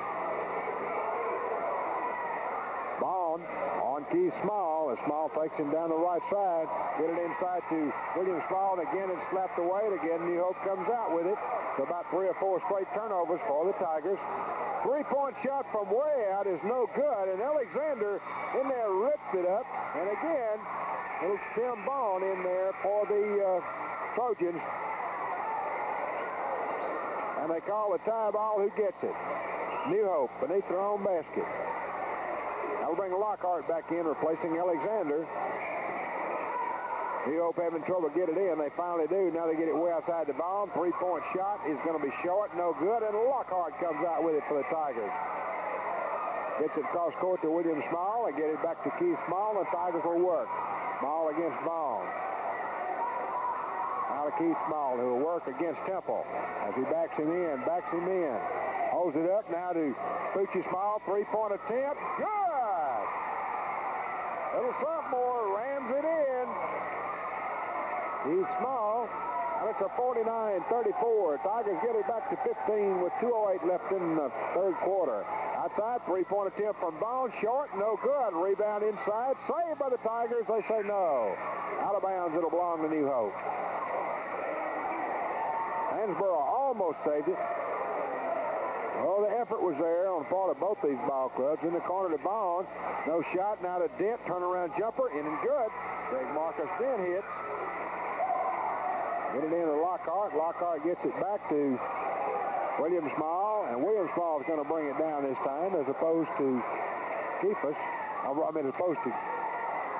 Keith Small, as Small takes him down the right side. Get it inside to William Small, and again it's slapped away, and again New Hope comes out with it. So about 3 or 4 straight turnovers for the Tigers. 3-point shot from way out is no good, and Alexander in there rips it up. And again, little Tim Bond in there for the Trojans. And they call the tie ball. Who gets it? New Hope beneath their own basket. That'll bring Lockhart back in, replacing Alexander. New Hope having trouble get it in. They finally do. Now they get it way outside the ball. 3-point shot is going to be short. No good. And Lockhart comes out with it for the Tigers. Gets it cross court to William Small. They get it back to Keith Small. And the Tigers will work. Small against Bond. Now to Keith Small, who will work against Temple. As he backs him in. Holds it up now to Petit Small. 3-point attempt. Good! Little sophomore rams it in. He's Small, and it's a 49-34. Tigers get it back to 15 with 2:08 left in the third quarter. Outside, 3-point attempt from Bond, short, no good. Rebound inside, saved by the Tigers. They say no. Out of bounds, it'll belong to New Hope. Hansborough almost saved it. Oh, the effort was there on the part of both these ball clubs. In the corner to Bond, no shot. Now to Dent, turnaround jumper, in and good. Big Marcus Dent hits. Get it in to Lockhart. Lockhart gets it back to William Small, and William Small is going to bring it down this time as opposed to Keefus. As opposed to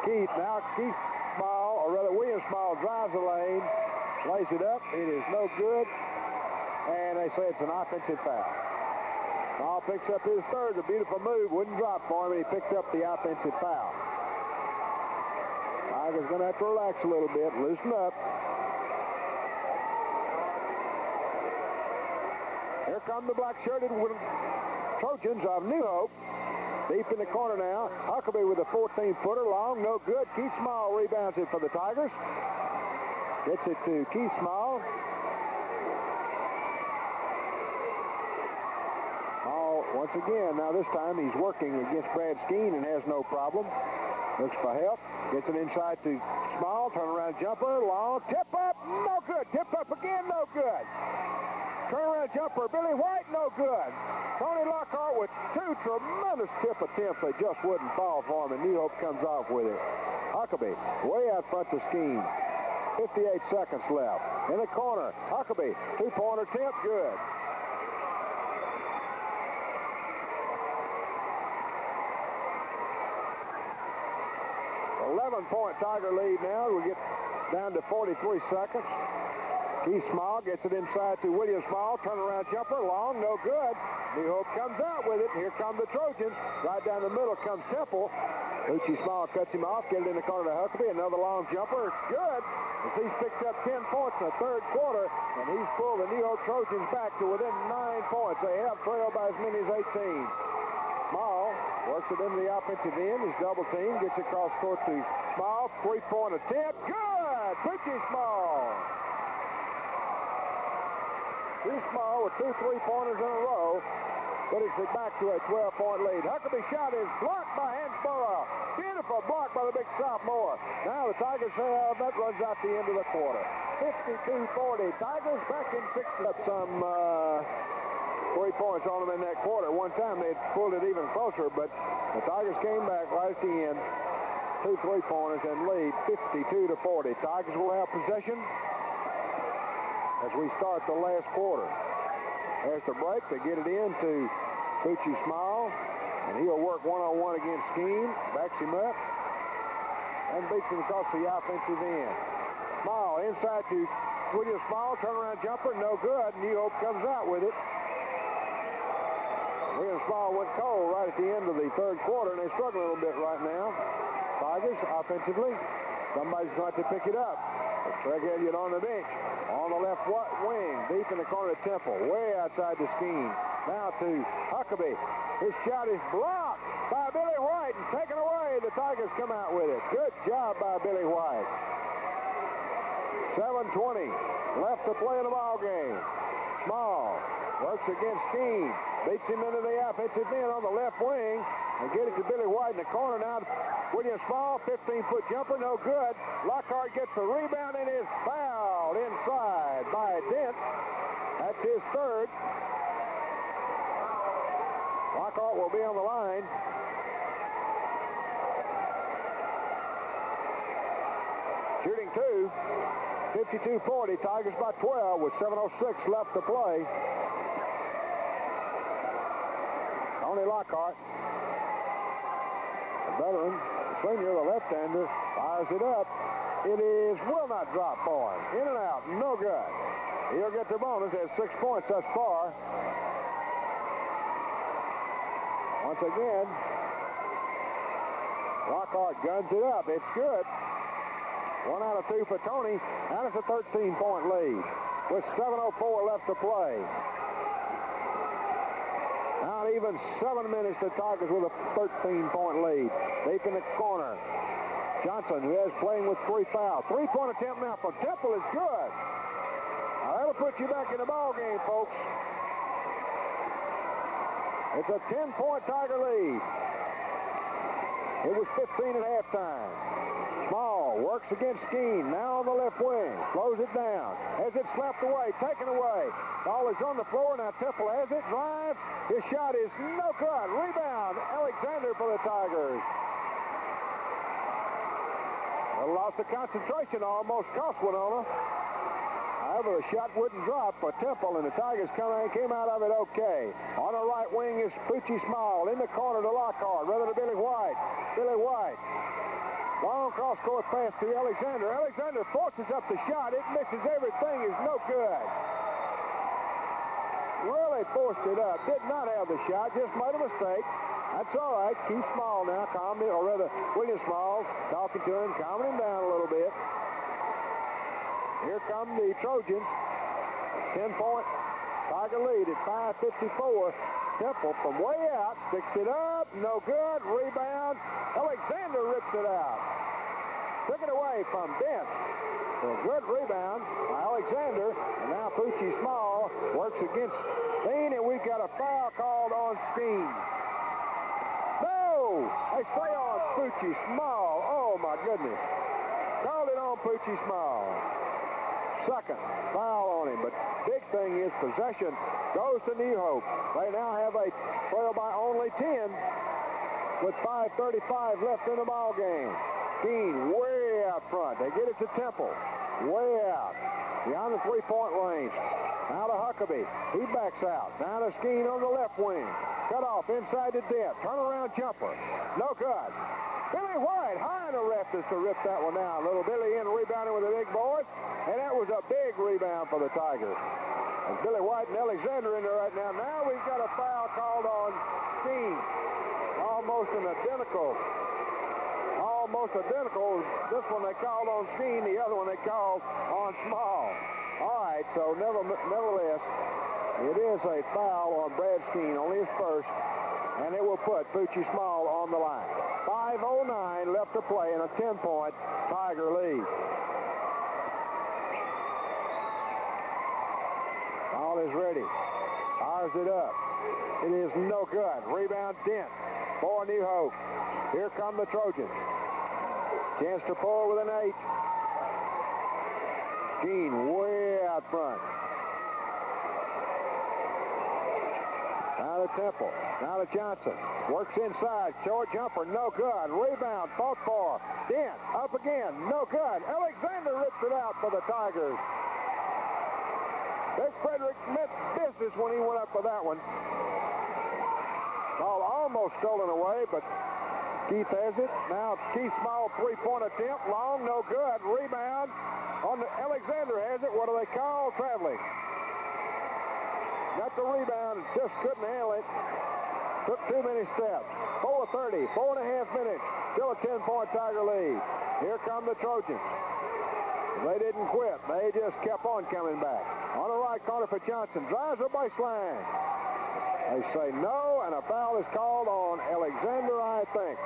Keith. Now Keith Small, or rather William Small, drives the lane, lays it up. It is no good, and they say it's an offensive foul. Small picks up his third. A beautiful move. Wouldn't drop for him, and he picked up the offensive foul. Tigers going to have to relax a little bit, loosen up. Here come the black-shirted Trojans of New Hope. Deep in the corner now. Huckabee with a 14-footer long, no good. Keith Small rebounds it for the Tigers. Gets it to Keith Small. Small once again. Now this time he's working against Brad Skeen and has no problem. Looks for help. Gets it inside to Small. Turnaround jumper. Long. Tip up. No good. Tip up again. No good. Turnaround jumper, Billy White, no good. Tony Lockhart with 2 tremendous tip attempts. They just wouldn't fall for him, and New Hope comes off with it. Huckabee way out front to Skeen. 58 seconds left. In the corner, Huckabee, 2-point attempt, good. .11 Tiger lead now. We get down to 43 seconds. Keith Small gets it inside to William Small. Turnaround jumper, long, no good. New Hope comes out with it. Here come the Trojans. Right down the middle comes Temple. Petit Small cuts him off. Get it in the corner to Huckabee. Another long jumper. It's good. As he's picked up 10 points in the third quarter, and he's pulled the New Hope Trojans back to within 9 points. They have trailed by as many as 18. Small works it into the offensive end. He's double teamed. Gets it across court to Small. 3-point attempt. Good. Petit Small. He's Small with 2 3-pointers in a row, but it's back to a 12-point lead. Huckabee's shot is blocked by Hansborough. Beautiful block by the big sophomore. Now the Tigers have that runs out the end of the quarter. 52-40. Tigers back in 6. Some 3 points on them in that quarter. One time they pulled it even closer, but the Tigers came back right at the end. 2 3-pointers and lead 52-40. Tigers will have possession as we start the last quarter. There's the break. They get it in to Petit Small, and he'll work one-on-one against Skeen. Backs him up and beats him across the offensive end. Small inside to William Small. Turnaround jumper, no good. New Hope comes out with it. William Small went cold right at the end of the third quarter, and they struggle a little bit right now. Tigers offensively. Somebody's going to pick it up. Craig Elliott on the bench. On the left wing, deep in the corner of Temple, way outside the Skeen. Now to Huckabee. His shot is blocked by Billy White and taken away. The Tigers come out with it. Good job by Billy White. 7:20 left to play in the ball game. Small Works against Skeen. Beats him into the out. Hits it in on the left wing. And get it to Billy White in the corner now. William Small, 15-foot jumper, no good. Lockhart gets the rebound and is fouled inside by Dent. That's his third. Lockhart will be on the line. Shooting two. 52-40. Tigers by 12 with 7:06 left to play. Tony Lockhart, the veteran, the senior, the left-hander, fires it up. It will not drop for him. In and out, no good. He'll get the bonus. Has 6 points thus far. Once again, Lockhart guns it up. It's good. 1 out of 2 for Tony, and it's a 13-point lead with 7:04 left to play. Not even 7 minutes, the Tigers with a 13-point lead. Deep in the corner. Johnson, who is playing with 3 fouls. 3-point attempt now for Temple is good. Now that'll put you back in the ball game, folks. It's a 10-point Tiger lead. It was 15 at halftime. Small works against Skeen. Now on the left wing. Slows it down. Has it slapped away. Taken away. Ball is on the floor. Now Temple has it. Drives. His shot is no good. Rebound. Alexander for the Tigers. A loss of concentration almost cost Winona. However, the shot wouldn't drop for Temple, and the Tigers came out of it okay. On the right wing is Petit Small. In the corner to Lockhart. Rather to Billy White. Billy White. Long cross-court pass to Alexander. Alexander forces up the shot. It misses everything. Is no good. Really forced it up. Did not have the shot. Just made a mistake. That's all right. Keith Small now. Calming, or rather, William Small talking to him, calming him down a little bit. Here come the Trojans. 10-point Tiger lead at 5:54. Temple from way out, sticks it up, no good, rebound. Alexander rips it out. Took it away from Dent. So a good rebound by Alexander. And now Pucci Small works against Skeen, and we've got a foul called on Skeen. No! They say on Pucci Small. Oh, my goodness. Called it on Pucci Small. Second foul on him, but big thing is possession goes to New Hope. They now have a trail by only 10 with 5:35 left in the ball game. Skeen way out front. They get it to Temple. Way out. Beyond the 3-point range. Now to Huckabee. He backs out. Now to Skeen on the left wing. Cut off inside the Dent. Turnaround jumper. No good. Billy White high in the rafters to rip that one down. Little Billy in rebounding with the big boys. And that was a big rebound for the Tigers. And Billy White and Alexander in there right now. Now we've got a foul called on Skeen. Almost identical. This one they called on Skeen. The other one they called on Small. All right, so nevertheless, it is a foul on Brad Skeen, only his first. And it will put Pucci Small on the line. 5:09 left to play in a 10-point Tiger lead. Ball is ready. Fires it up. It is no good. Rebound Dent for New Hope. Here come the Trojans. Chance to pull with an 8. Skeen way out front. Now to Temple. Now to Johnson. Works inside. Short jumper. No good. Rebound. Fought for. Dent. Up again. No good. Alexander rips it out for the Tigers. Big Frederick meant business when he went up for that one. Ball almost stolen away, but Keith has it. Now Keith Small 3-point attempt. Long. No good. Rebound. Alexander has it. What do they call? Traveling. Got the rebound, just couldn't handle it. Took too many steps. 4:30, 4.5 minutes. Still a 10-point Tiger lead. Here come the Trojans. They didn't quit. They just kept on coming back. On the right corner for Johnson. Drives the baseline. They say no, and a foul is called on Alexander, I think.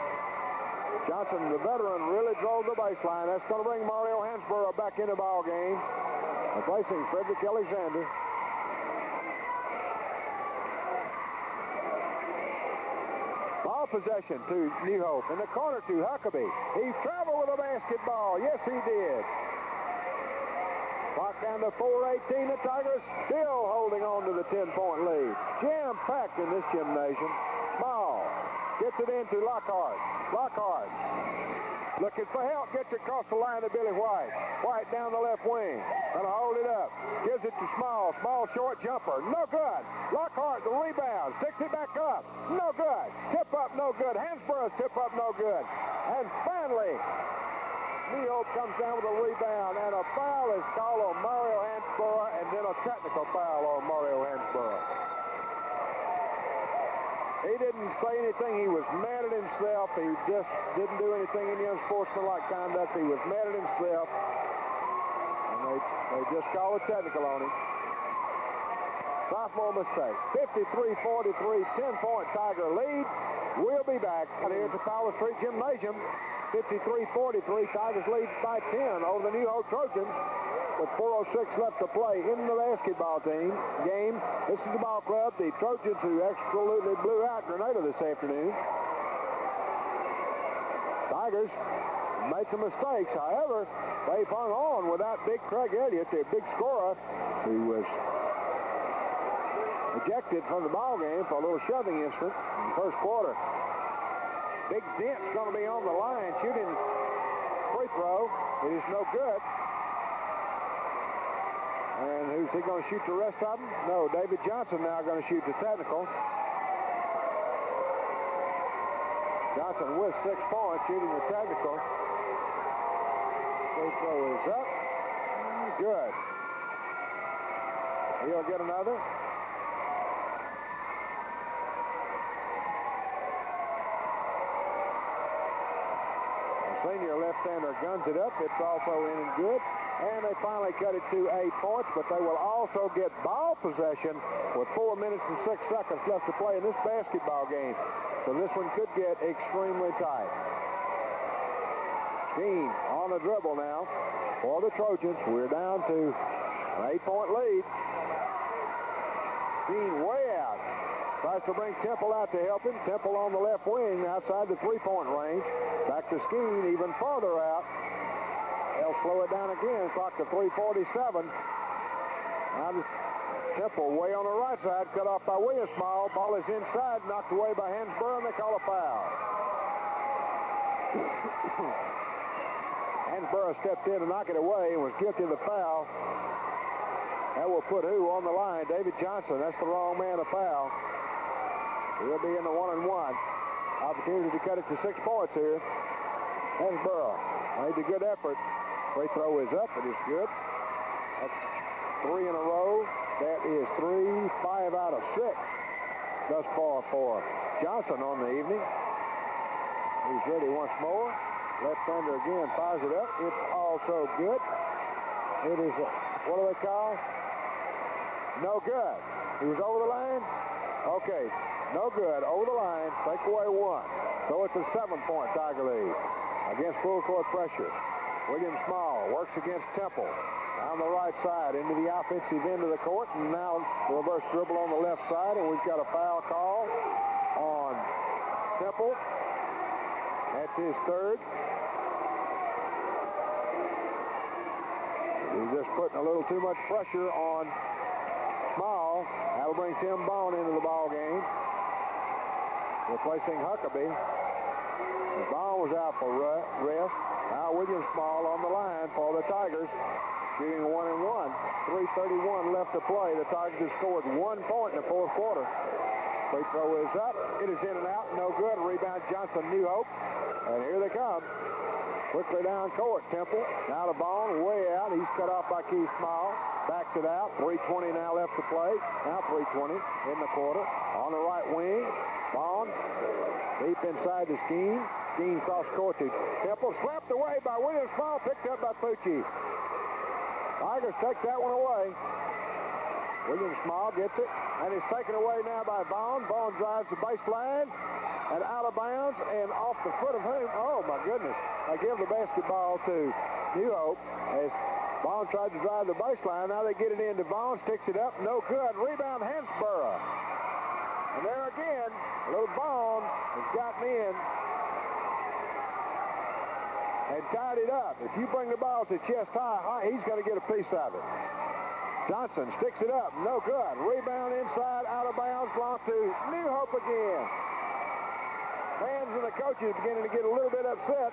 Johnson, the veteran, really drove the baseline. That's going to bring Mario Hansborough back in the ball game, replacing Frederick Alexander. possession to New Hope. In the corner to Huckabee. He traveled with a basketball. Yes, he did. Clock down to 4:18. The Tigers still holding on to the 10-point lead. Jam-packed in this gymnasium. Small. Gets it into Lockhart. Lockhart. Looking for help. Gets it across the line to Billy White. White down the left wing. Gonna hold it up. Gives it to Small. Small short jumper. No good. Lockhart the rebound. Sticks it back up. No good. Tip up. No good. Hansborough's tip up. No good. And finally, New Hope comes down with a rebound, and a foul is called on Mario Hansborough, and then a technical foul on Mario Hansborough. He didn't say anything. He was mad at himself. He just didn't do anything in the unsportsmanlike conduct. He was mad at himself, and they just called a technical on him. Sophomore mistake. 53-43, 10-point Tiger lead. We'll be back out here at the Fowler Street Gymnasium. 53-43, Tigers lead by 10 over the New Hope Trojans with 4:06 left to play in the basketball game. This is the ball club, the Trojans, who absolutely blew out Grenada this afternoon. Tigers made some mistakes. However, they've hung on without big Craig Elliott, their big scorer, who was ejected from the ball game for a little shoving incident in the first quarter. Big Dent's going to be on the line shooting free throw. It is no good. And who's he going to shoot the rest of them? No, David Johnson now going to shoot the technical. Johnson with 6 points shooting the technical. Free throw is up. Good. He'll get another. Senior left-hander guns it up. It's also in and good. And they finally cut it to 8 points, but they will also get ball possession with 4 minutes and 6 seconds left to play in this basketball game. So this one could get extremely tight. Skeen on the dribble now for the Trojans. We're down to an 8-point lead. Skeen way out. Tries to bring Temple out to help him. Temple on the left wing outside the 3-point range. Back to Skeen even farther out. They'll slow it down again. Clock to 3:47. Now Temple way on the right side. Cut off by Williams Small. Ball is inside. Knocked away by Hansborough, and they call a foul. Hansborough stepped in to knock it away and was guilty of the foul. That will put who on the line? David Johnson. That's the wrong man to foul. He'll be in the 1-and-1. Opportunity to cut it to 6 points here. Hansborough made a good effort. Free throw is up. It is good. That's 3 in a row. That is 5 out of 6 thus far for Johnson on the evening. He's ready once more. Left-hander again fires it up. It's also good. It is what do they call? No good. He was over the line? Okay. No good. Over the line. Take away 1. So it's a 7-point Tiger lead against full court pressure. William Small works against Temple. Down the right side into the offensive end of the court. And now reverse dribble on the left side. And we've got a foul call on Temple. That's his 3rd. He's just putting a little too much pressure on Small. That'll bring Tim Bone into the ball game, replacing Huckabee. Bone was out for rest. Now William Small on the line for the Tigers, shooting 1-and-1. 3:31 left to play. The Tigers have scored 1 point in the 4th quarter. Free throw is up. It is in and out. No good. Rebound Johnson, New Hope. And here they come. Quickly down court. Temple now to Bone, way out. He's cut off by Keith Small. Backs it out. 3:20 now left to play. Now 3:20 in the quarter. On the right wing. Bone deep inside the Skeen. Skeen cross court to Temple. Slapped away by William Small. Picked up by Petit. Tigers take that one away. William Small gets it. And it's taken away now by Bone. Bone drives the baseline. And out of bounds and off the foot of whom? Oh, my goodness. They give the basketball to New Hope as Bone tried to drive the baseline. Now they get it into Bone, sticks it up. No good. Rebound Hansborough. And there again, a little Bond has gotten in and tied it up. If you bring the ball to chest high, he's going to get a piece of it. Johnson sticks it up, no good. Rebound inside, out of bounds, belongs to New Hope again. Fans and the coaches beginning to get a little bit upset.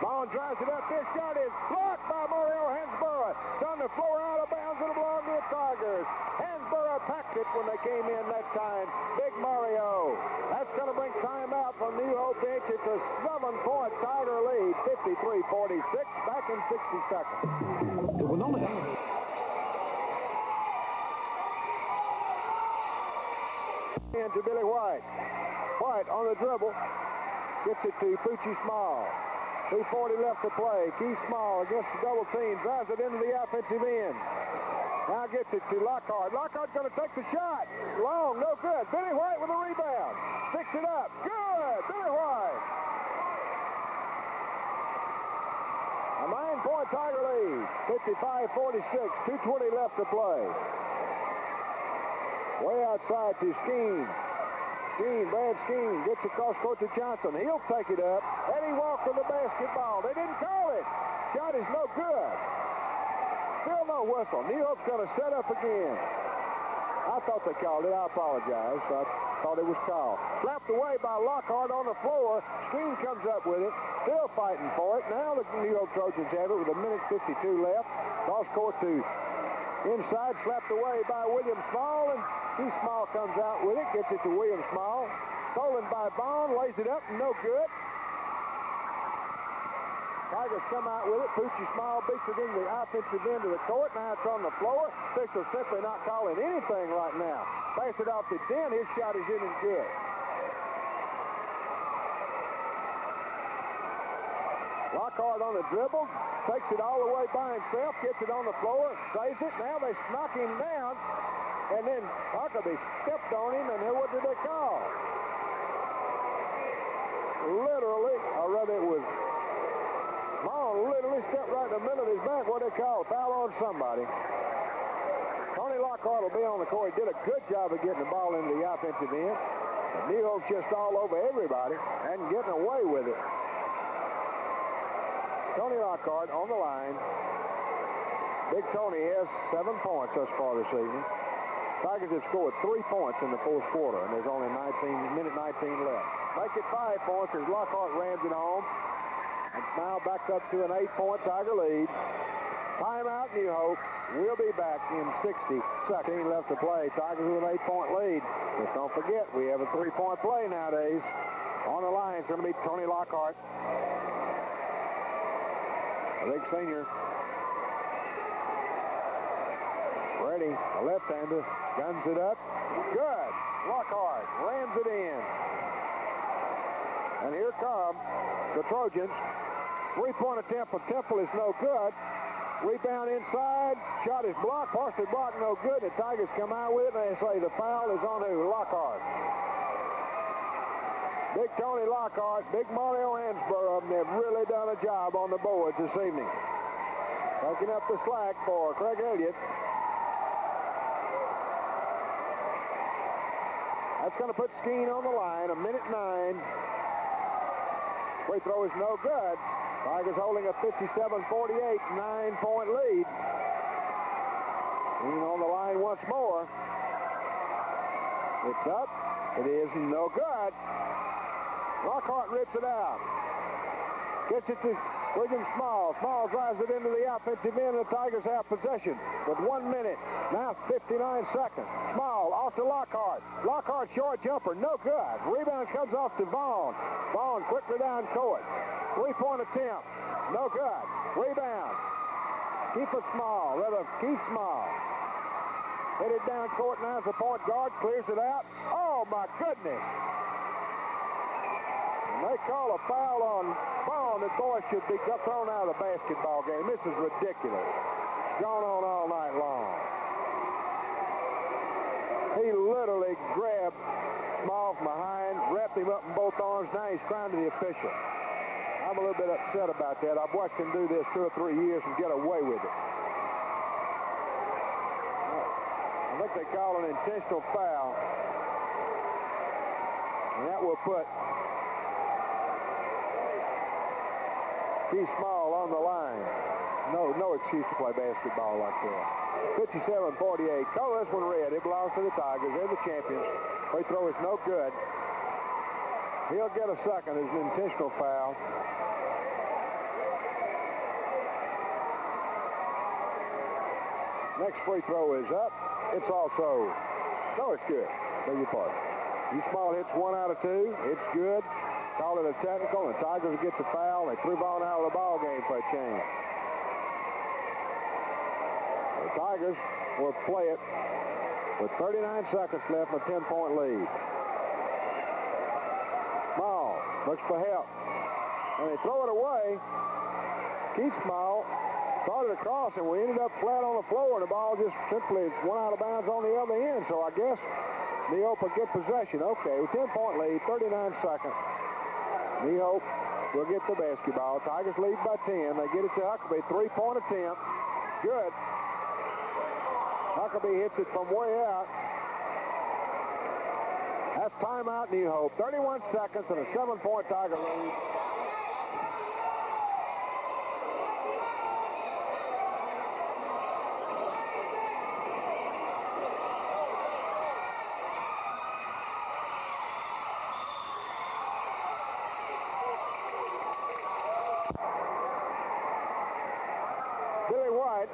Bond drives it up. This shot is blocked by Mario Hansborough. It's on the floor, out of bounds, and it belongs to the Tigers. Hansborough packed it when they came in that time. Big Mario. That's going to bring time out from New Hope bench. It's a 7-point Tiger lead, 53-46, back in 60 seconds. The Winona. To Billy White. White on the dribble. Gets it to Petit Small. 2:40 left to play. Keith Small against the double team. Drives it into the offensive end. Now gets it to Lockhart. Lockhart's going to take the shot. Long, no good. Billy White with a rebound. Sticks it up. Good. Billy White. A 9-point Tiger lead. 55-46. 2:20 left to play. Way outside to Skeen. Brad Skeen gets across court to Johnson. He'll take it up. Eddie Walk with the basketball. They didn't call it. Shot is no good. Still no whistle. New Hope's going to set up again. I thought they called it. I apologize. I thought it was called. Slapped away by Lockhart on the floor. Skeen comes up with it. Still fighting for it. Now the New Hope Trojans have it with 1:52 left. Cross court to inside. Slapped away by William Small. And Keith Small comes out with it, gets it to William Small. Stolen by Bond, lays it up, no good. Tigers come out with it. Poochie Small beats it into the offensive end of the court. Now it's on the floor. Officials simply not calling anything right now. Pass it off to Den. His shot is in and good. Lockhart on the dribble. Takes it all the way by himself. Gets it on the floor. Saves it. Now they knock him down. And then Huckabee stepped on him, and what did they call? Literally, or rather it was Vaughn literally stepped right in the middle of his back. What they call? Foul on somebody. Tony Lockhart will be on the court. He did a good job of getting the ball into the offensive end. New Hope's just all over everybody and getting away with it. Tony Lockhart on the line. Big Tony has 7 points thus far this evening. Tigers have scored 3 points in the fourth quarter, and there's only 19 left. Make it 5 points as Lockhart rams it home. It's now back up to an 8-point Tiger lead. Timeout, New Hope. We'll be back in 60 seconds left to play. Tigers with an 8-point lead. Just don't forget, we have a 3-point play nowadays. On the line, it's going to be Tony Lockhart. A big senior. Ready, a left-hander, guns it up. Good. Lockhart rams it in. And here come the Trojans. 3-point attempt for Temple is no good. Rebound inside. Shot is blocked. Partially blocked, no good. The Tigers come out with it, and they say the foul is on who? Lockhart. Big Tony Lockhart, Big Mario Hansborough, they've really done a job on the boards this evening. Taking up the slack for Craig Elliott. That's going to put Skeen on the line, 1:09. Free throw is no good. Tigers holding a 57-48, 9-point lead. Skeen on the line once more. It's up. It is no good. Lockhart rips it out. Gets it to William Small. Small drives it into the offensive end. The Tigers have possession with 1 minute. Now 59 seconds. Small off to Lockhart. Lockhart short jumper. No good. Rebound comes off to Vaughn. Vaughn quickly down court. 3-point attempt. No good. Rebound. Keep it Small. Rather, Keith Small. Hit it down court now as the point guard clears it out. Oh, my goodness. They call a foul on Vaughn. The boy should be thrown out of the basketball game. This is ridiculous. Gone on all night long. He literally grabbed Small from behind, wrapped him up in both arms. Now he's crying to the official. I'm a little bit upset about that. I've watched him do this 2 or 3 years and get away with it. I think they call an intentional foul. And that will put Keith Small on the line. No excuse to play basketball like that. 57-48. Call this one red. It belongs to the Tigers. They're the champions. Free throw is no good. He'll get a second. It's an intentional foul. Next free throw is up. It's also, no, it's good. Beg your pardon. Small hits 1 out of 2. It's good. Call it a technical, and the Tigers get the foul. They threw Vaughn out of the ball game for a change. The Tigers will play it with 39 seconds left, a 10-point lead. Small looks for help, and they throw it away. Keith Small started across, and we ended up flat on the floor, and the ball just simply went out of bounds on the other end. So I guess New Hope will get possession. Okay, with 10-point lead, 39 seconds. New Hope will get the basketball. Tigers lead by 10. They get it to Huckabee. 3-point attempt. Good. Huckabee hits it from way out. That's timeout, New Hope. 31 seconds and a 7-point Tiger lead.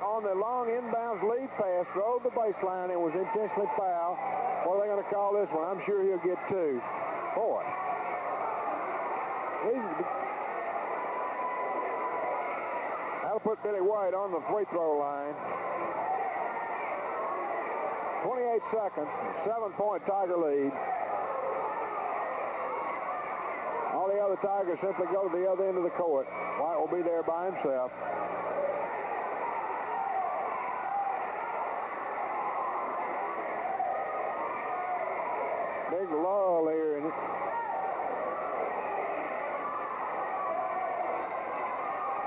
On the long inbounds lead pass, drove the baseline and was intentionally fouled. What are they going to call this one? I'm sure he'll get 2. Boy. That'll put Billy White on the free throw line. 28 seconds, 7-point Tiger lead. All the other Tigers simply go to the other end of the court. White will be there by himself. Big lull here in it.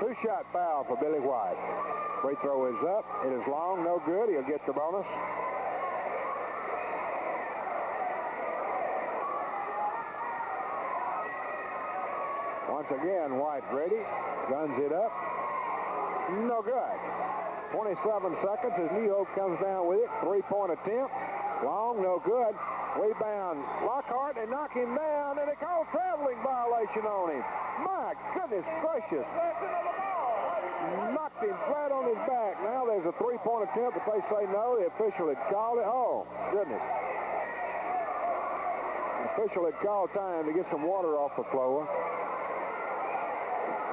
Two-shot foul for Billy White. Free throw is up. It is long, no good. He'll get the bonus. Once again, White ready. Guns it up. No good. 27 seconds as New Hope comes down with it. 3-point attempt. Long, no good. Rebound, Lockhart, and knock him down, and they call traveling violation on him. My goodness gracious. Knocked him flat on his back. Now there's a 3-point attempt, but they say no. The official had called it. Oh, goodness. The official had called time to get some water off the floor.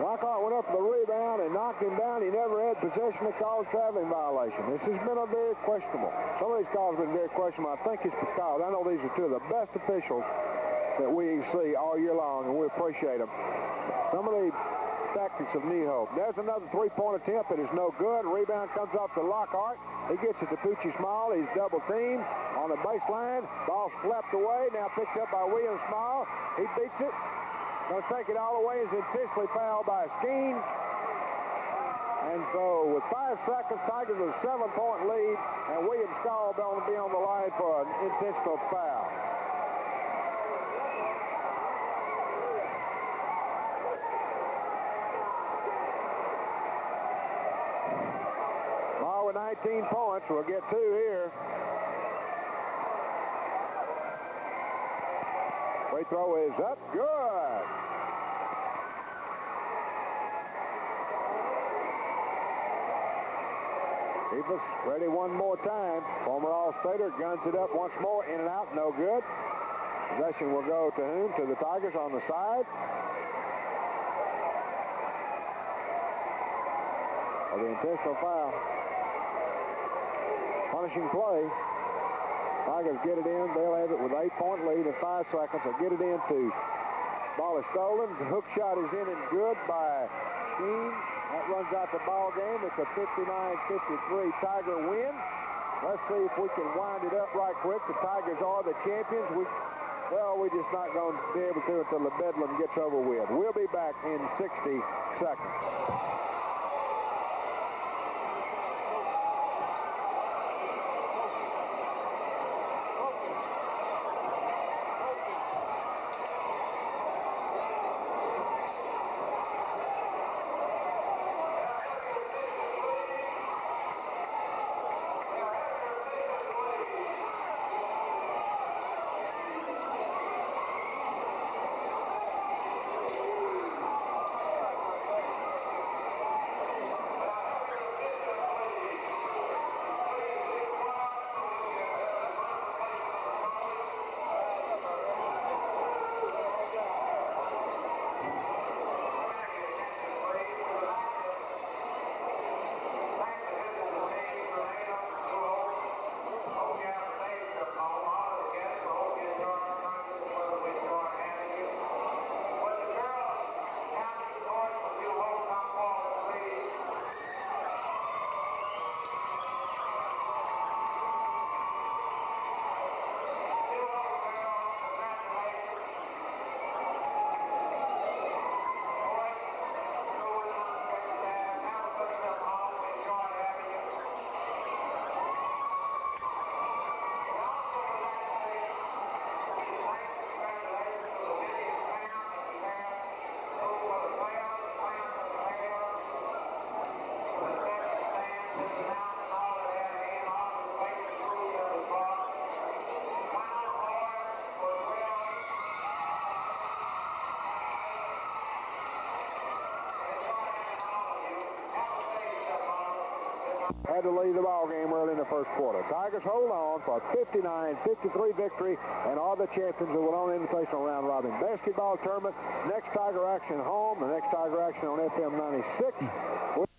Lockhart went up for the rebound and knocked him down. He never had possession of called traveling violation. This has been a very questionable. Some of these calls have been very questionable. I think it's because I know these are 2 of the best officials that we see all year long, and we appreciate them. Some of the tactics of New Hope. There's another 3-point attempt. It is no good. Rebound comes off to Lockhart. He gets it to Petit Small. He's double teamed on the baseline. Ball slapped away. Now picked up by William Small. He beats it. Going to take it all away. Is intentionally fouled by Skeen. And so with 5 seconds, Tigers with a 7-point lead, and William Small going to be on the line for an intentional foul. Ball with 19 points. We'll get 2 here. Free throw is up. Good. Keep us ready one more time. Former All-Stater guns it up once more. In and out. No good. Possession will go to whom? To the Tigers on the side. For the intentional foul. Punishing play. Tigers get it in. They'll have it with 8-point lead in 5 seconds. They'll get it in too. Ball is stolen. The hook shot is in and good by Skeen. That runs out the ball game. It's a 59-53 Tiger win. Let's see if we can wind it up right quick. The Tigers are the champions. We're just not going to be able to until the bedlam gets over with. We'll be back in 60 seconds. had to lead the ball game early in the first quarter. Tigers hold on for a 59-53 victory and are the champions of the WONA Invitational Round Robin Basketball Tournament. Next Tiger action home, the next Tiger action on FM 96.